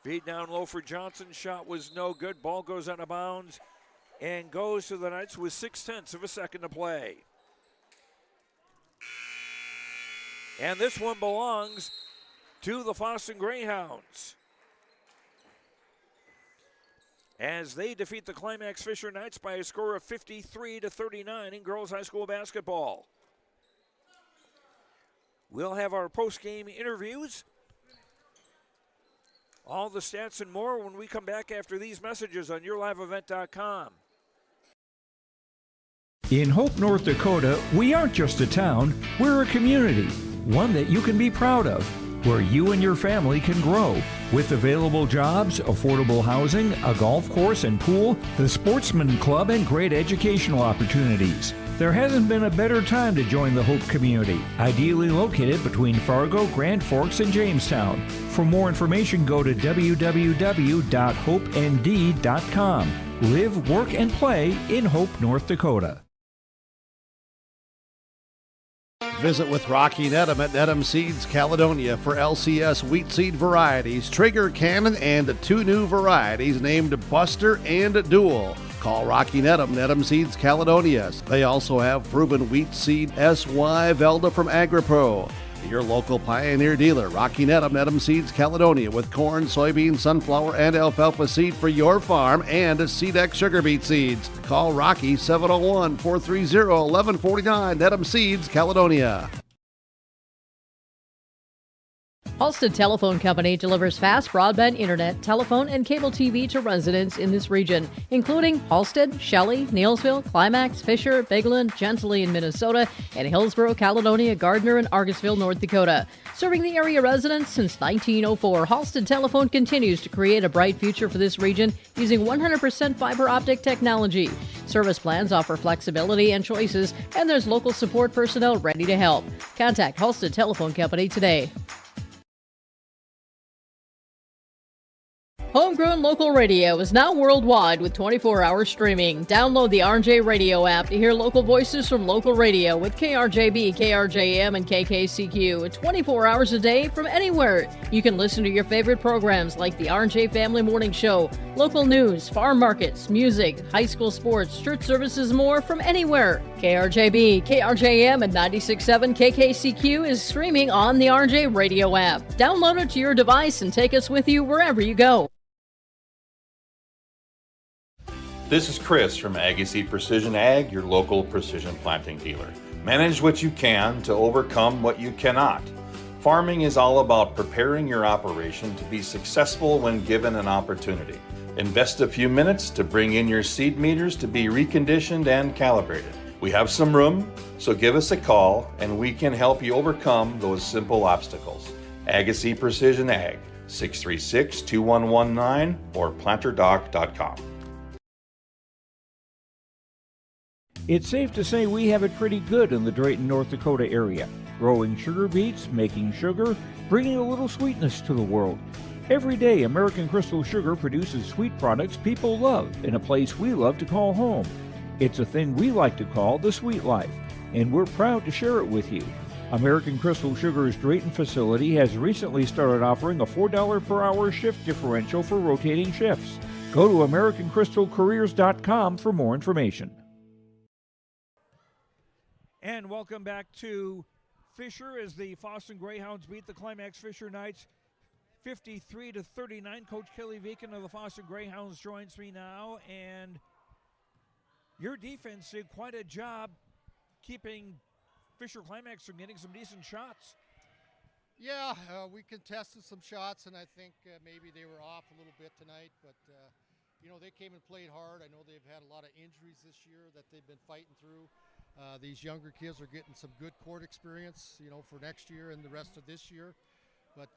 Feed down low for Johnson. Shot was no good. Ball goes out of bounds and goes to the Knights with 0.6 of a second to play. And this one belongs to the Fosston Greyhounds, as they defeat the Climax-Fisher Knights by a score of 53-39 in girls high school basketball. We'll have our post-game interviews, all the stats and more when we come back after these messages on YourLiveEvent.com. In Hope, North Dakota, we aren't just a town, we're a community, one that you can be proud of, where you and your family can grow. With available jobs, affordable housing, a golf course and pool, the Sportsman Club, and great educational opportunities. There hasn't been a better time to join the Hope community, ideally located between Fargo, Grand Forks, and Jamestown. For more information, go to www.hopend.com. Live, work, and play in Hope, North Dakota. Visit with Rocky Nedham at Nedham Seeds Caledonia for LCS wheat seed varieties, Trigger Cannon, and 2 new varieties named Buster and Dual. Call Rocky Nedham, Nedham Seeds Caledonia. They also have proven wheat seed SY Velda from AgriPro. Your local Pioneer dealer, Rocky Nedham, Nedham Seeds Caledonia, with corn, soybean, sunflower, and alfalfa seed for your farm, and SeedX sugar beet seeds. Call Rocky 701-430-1149, Nedham Seeds Caledonia. Halstead Telephone Company delivers fast broadband internet, telephone, and cable TV to residents in this region, including Halstead, Shelley, Neillsville, Climax-Fisher, Bigland, Gentilly in Minnesota, and Hillsborough, Caledonia, Gardner, and Argusville, North Dakota. Serving the area residents since 1904, Halstead Telephone continues to create a bright future for this region using 100% fiber optic technology. Service plans offer flexibility and choices, and there's local support personnel ready to help. Contact Halstead Telephone Company today. Homegrown local radio is now worldwide with 24-hour streaming. Download the RJ Radio app to hear local voices from local radio with KRJB, KRJM, and KKCQ 24 hours a day from anywhere. You can listen to your favorite programs like the RJ Family Morning Show, local news, farm markets, music, high school sports, church services, more from anywhere. KRJB, KRJM, and 96.7 KKCQ is streaming on the RJ Radio app. Download it to your device and take us with you wherever you go. This is Chris from Agassiz Precision Ag, your local precision planting dealer. Manage what you can to overcome what you cannot. Farming is all about preparing your operation to be successful when given an opportunity. Invest a few minutes to bring in your seed meters to be reconditioned and calibrated. We have some room, so give us a call and we can help you overcome those simple obstacles. Agassiz Precision Ag, 636-2119 or planterdoc.com. It's safe to say we have it pretty good in the Drayton, North Dakota area. Growing sugar beets, making sugar, bringing a little sweetness to the world. Every day, American Crystal Sugar produces sweet products people love in a place we love to call home. It's a thing we like to call the sweet life, and we're proud to share it with you. American Crystal Sugar's Drayton facility has recently started offering a $4 per hour shift differential for rotating shifts. Go to AmericanCrystalCareers.com for more information. And welcome back to Fisher as the Fosston Greyhounds beat the Climax-Fisher Knights 53-39. Coach Kelly Vacon of the Fosston Greyhounds joins me now, and your defense did quite a job keeping Fisher Climax from getting some decent shots. Yeah, we contested some shots, and I think maybe they were off a little bit tonight, but they came and played hard. I know they've had a lot of injuries this year that they've been fighting through. These younger kids are getting some good court experience, for next year and the rest of this year. But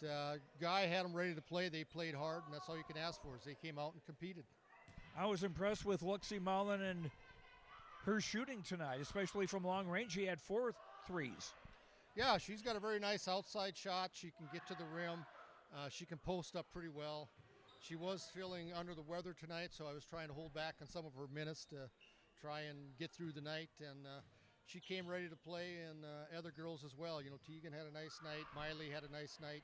Guy had them ready to play. They played hard, and that's all you can ask for is they came out and competed. I was impressed with Luxie Mullen and her shooting tonight, especially from long range. She had 4 threes. Yeah, she's got a very nice outside shot. She can get to the rim. She can post up pretty well. She was feeling under the weather tonight, so I was trying to hold back on some of her minutes to try and get through the night, and she came ready to play, and other girls as well. Tegan had a nice night. Miley had a nice night.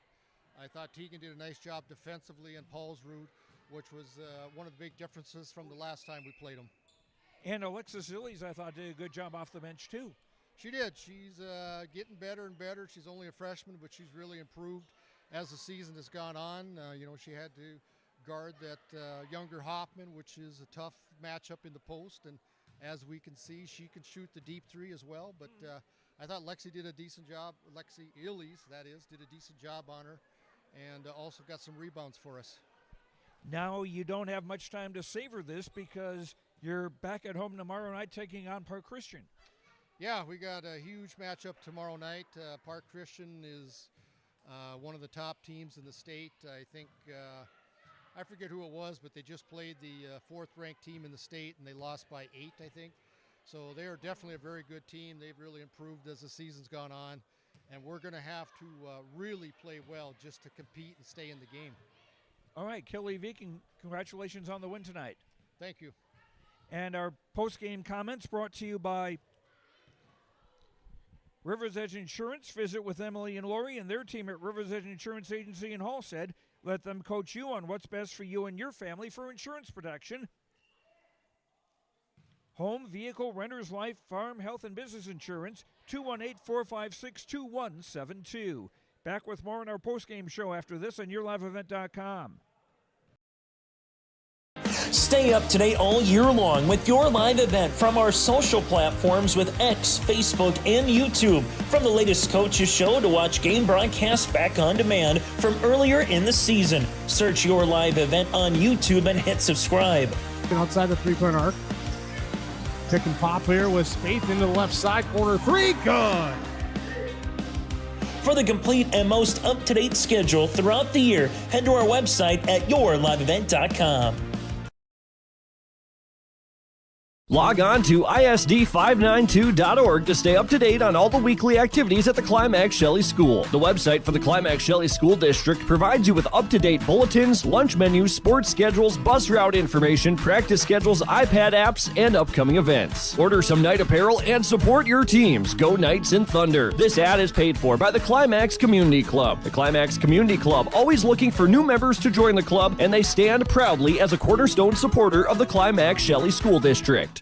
I thought Tegan did a nice job defensively in Paul's route, which was one of the big differences from the last time we played them. And Alexis Illies, I thought, did a good job off the bench, too. She did. She's getting better and better. She's only a freshman, but she's really improved as the season has gone on. She had to guard that younger Hoffman, which is a tough matchup in the post, and as we can see, she can shoot the deep three as well, but I thought Lexi did a decent job. Lexi Illies, that is, did a decent job on her, and also got some rebounds for us. Now you don't have much time to savor this because you're back at home tomorrow night taking on Park Christian. Yeah, we got a huge matchup tomorrow night. Park Christian is one of the top teams in the state. I think I forget who it was, but they just played the 4th-ranked team in the state, and they lost by 8, I think. So they are definitely a very good team. They've really improved as the season's gone on, and we're going to have to really play well just to compete and stay in the game. All right, Kelly Vacon, congratulations on the win tonight. Thank you. And our post-game comments brought to you by River's Edge Insurance. Visit with Emily and Lori and their team at River's Edge Insurance Agency in Halstead. Let them coach you on what's best for you and your family for insurance protection. Home, vehicle, renter's life, farm, health, and business insurance, 218-456-2172. Back with more on our postgame show after this on YourLiveEvent.com. Stay up to date all year long with your live event from our social platforms with X, Facebook, and YouTube. From the latest coaches show to watch game broadcasts back on demand from earlier in the season. Search your live event on YouTube and hit subscribe. Outside the three-point arc. Pick and pop here with Spaeth into the left side corner. Three, good. For the complete and most up-to-date schedule throughout the year, head to our website at yourliveevent.com. Log on to ISD592.org to stay up to date on all the weekly activities at the Climax Shelley School. The website for the Climax Shelley School District provides you with up-to-date bulletins, lunch menus, sports schedules, bus route information, practice schedules, iPad apps, and upcoming events. Order some night apparel and support your teams. Go Knights and Thunder. This ad is paid for by the Climax Community Club. The Climax Community Club, always looking for new members to join the club, and they stand proudly as a cornerstone supporter of the Climax Shelley School District.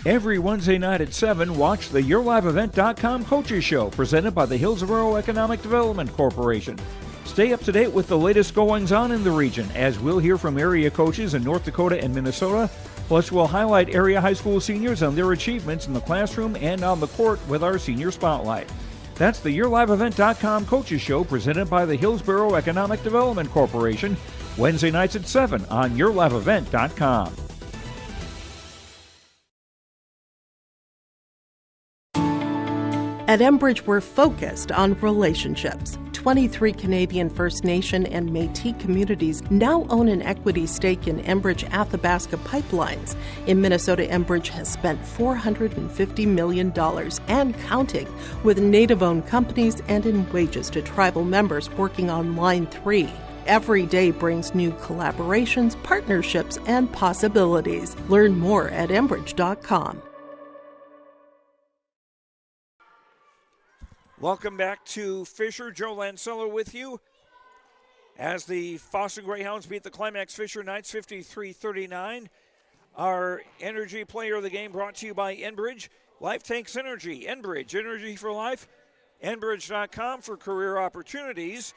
Every Wednesday night at 7, watch the YourLiveEvent.com Coaches Show presented by the Hillsborough Economic Development Corporation. Stay up to date with the latest goings-on in the region, as we'll hear from area coaches in North Dakota and Minnesota. Plus, we'll highlight area high school seniors and their achievements in the classroom and on the court with our Senior Spotlight. That's the YourLiveEvent.com Coaches Show presented by the Hillsborough Economic Development Corporation, Wednesday nights at 7 on YourLiveEvent.com. At Enbridge, we're focused on relationships. 23 Canadian First Nation and Métis communities now own an equity stake in Enbridge Athabasca Pipelines. In Minnesota, Enbridge has spent $450 million and counting with Native-owned companies and in wages to tribal members working on Line 3. Every day brings new collaborations, partnerships, and possibilities. Learn more at Enbridge.com. Welcome back to Fisher. Joe Lancello with you as the Fosston Greyhounds beat the Climax-Fisher Knights 53-39. Our energy player of the game brought to you by Enbridge. Life Tanks Energy. Enbridge, energy for life. Enbridge.com for career opportunities.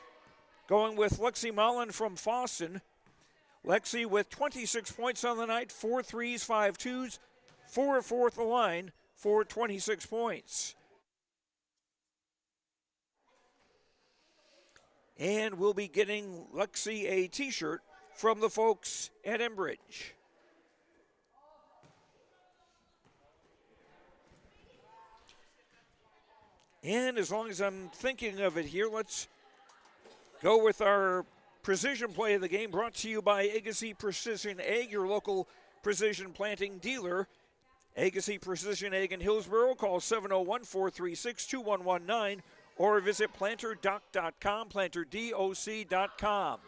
Going with Lexi Mullen from Fosston. Lexi with 26 points on the night, 4 threes, 5 twos, 4 at the line for 26 points. And we'll be getting Lexi a t-shirt from the folks at Enbridge. And as long as I'm thinking of it here, let's go with our precision play of the game, brought to you by Agassi Precision Ag, your local precision planting dealer. Agassi Precision Ag in Hillsborough. Call 701-436-2119 or visit planterdoc.com, planterdoc.com.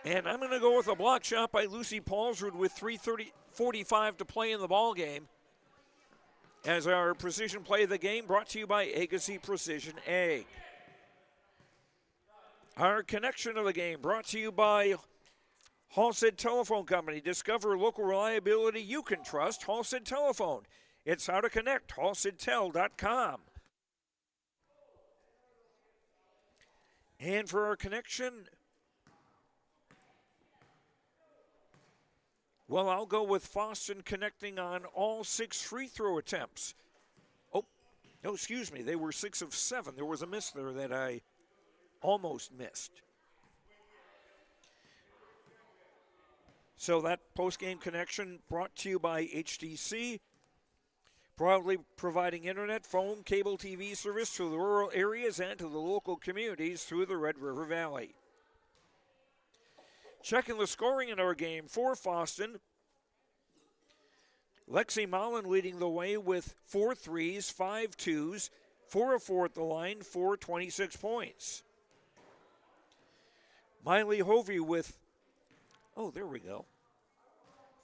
And I'm going to go with a block shot by Lucy Paulsrud with 3:45 to play in the ball game. As our precision play of the game, brought to you by Agassi Precision Ag. Our connection of the game, brought to you by Halstead Telephone Company. Discover local reliability you can trust. Halstead Telephone. It's how to connect. HalsteadTel.com. And for our connection, well, I'll go with Fosston connecting on all 6 free throw attempts. Oh, no, excuse me. They were 6 of 7. There was a miss there that I almost missed. So that post-game connection brought to you by HDC, proudly providing internet, phone, cable TV service to the rural areas and to the local communities through the Red River Valley. Checking the scoring in our game for Fosston. Lexi Mullen leading the way with 4 threes, 5 twos, 4 of 4 at the line for 26 points. Miley Hovey with, oh, there we go,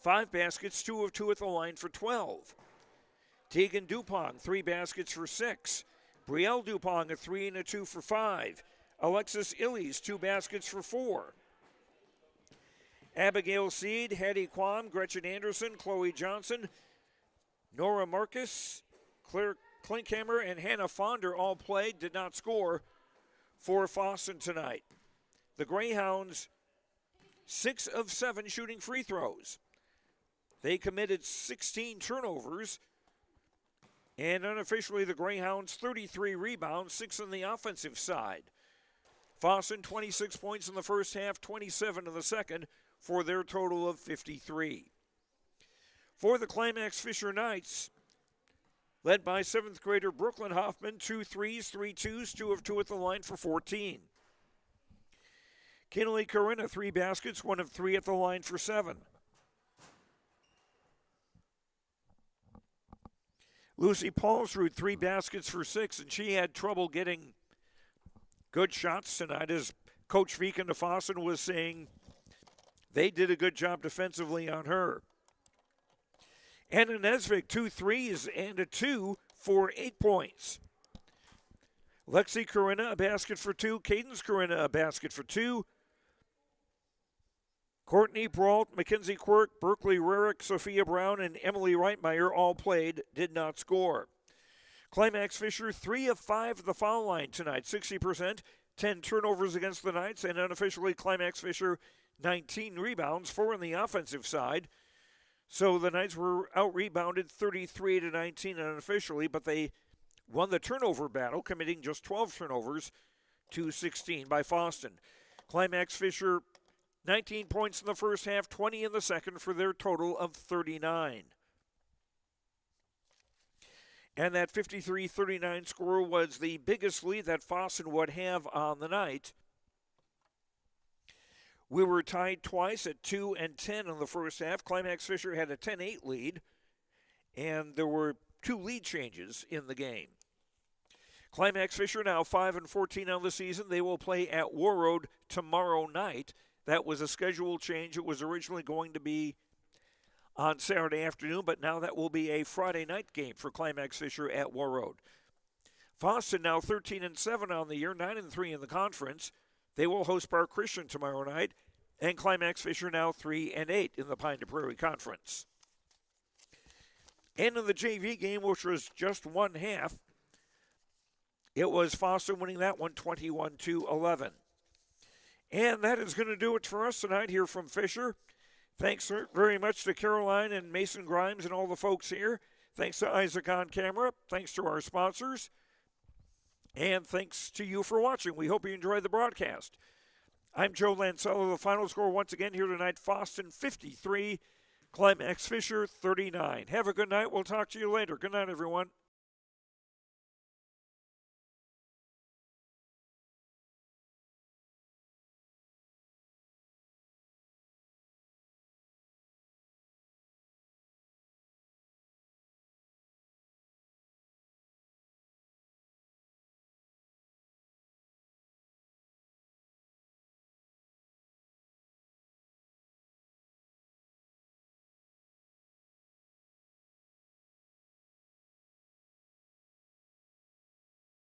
5 baskets, 2 of 2 at the line for 12. Tegan Dupont, 3 baskets for 6. Brielle Dupont, a 3 and a 2 for 5. Alexis Illies, 2 baskets for 4. Abigail Seed, Hattie Quam, Gretchen Anderson, Chloe Johnson, Nora Marcus, Klinkhammer and Hannah Fonder all played, did not score for Fosston tonight. The Greyhounds, 6 of 7 shooting free throws. They committed 16 turnovers. And unofficially, the Greyhounds, 33 rebounds, 6 on the offensive side. Fosston, 26 points in the first half, 27 in the second, for their total of 53. For the Climax-Fisher Knights, led by 7th grader Brooklyn Hoffman, 2 threes, 3 twos, 2 of 2 at the line for 14. Kinley Corinna, 3 baskets, 1 of 3 at the line for 7. Lucy Paulsrud, 3 baskets for 6, and she had trouble getting good shots tonight, as Coach Vacon of Fosston was saying they did a good job defensively on her. Anna Nesvik, 2 threes and a 2 for 8 points. Lexi Corinna, a basket for 2. Cadence Corinna, a basket for 2. Courtney Brault, Mackenzie Quirk, Berkeley Rarick, Sophia Brown, and Emily Reitmeyer all played, did not score. Climax-Fisher, 3 of 5 at the foul line tonight, 60%, 10 turnovers against the Knights, and unofficially Climax-Fisher, 19 rebounds, 4 on the offensive side. So the Knights were out-rebounded 33-19 unofficially, but they won the turnover battle, committing just 12 turnovers to 16 by Fosston. Climax-Fisher, 19 points in the first half, 20 in the second for their total of 39. And that 53-39 score was the biggest lead that Fosston would have on the night. We were tied twice at 2 and 10 in the first half. Climax-Fisher had a 10-8 lead, and there were 2 lead changes in the game. Climax-Fisher now 5 and 14 on the season. They will play at Warroad tomorrow night. That was a schedule change. It was originally going to be on Saturday afternoon, but now that will be a Friday night game for Climax-Fisher at Warroad. Fosston now 13 and 7 on the year, 9 and 3 in the conference. They will host Park Christian tomorrow night, and Climax-Fisher now 3 and 8 in the Pine to Prairie Conference. And in the JV game, which was just one half, it was Fosston winning that one 21-11. And that is going to do it for us tonight here from Fisher. Thanks very much to Caroline and Mason Grimes and all the folks here. Thanks to Isaac on camera. Thanks to our sponsors. And thanks to you for watching. We hope you enjoyed the broadcast. I'm Joe Lancello. The final score once again here tonight, Fosston 53, Climax-Fisher 39. Have a good night. We'll talk to you later. Good night, everyone.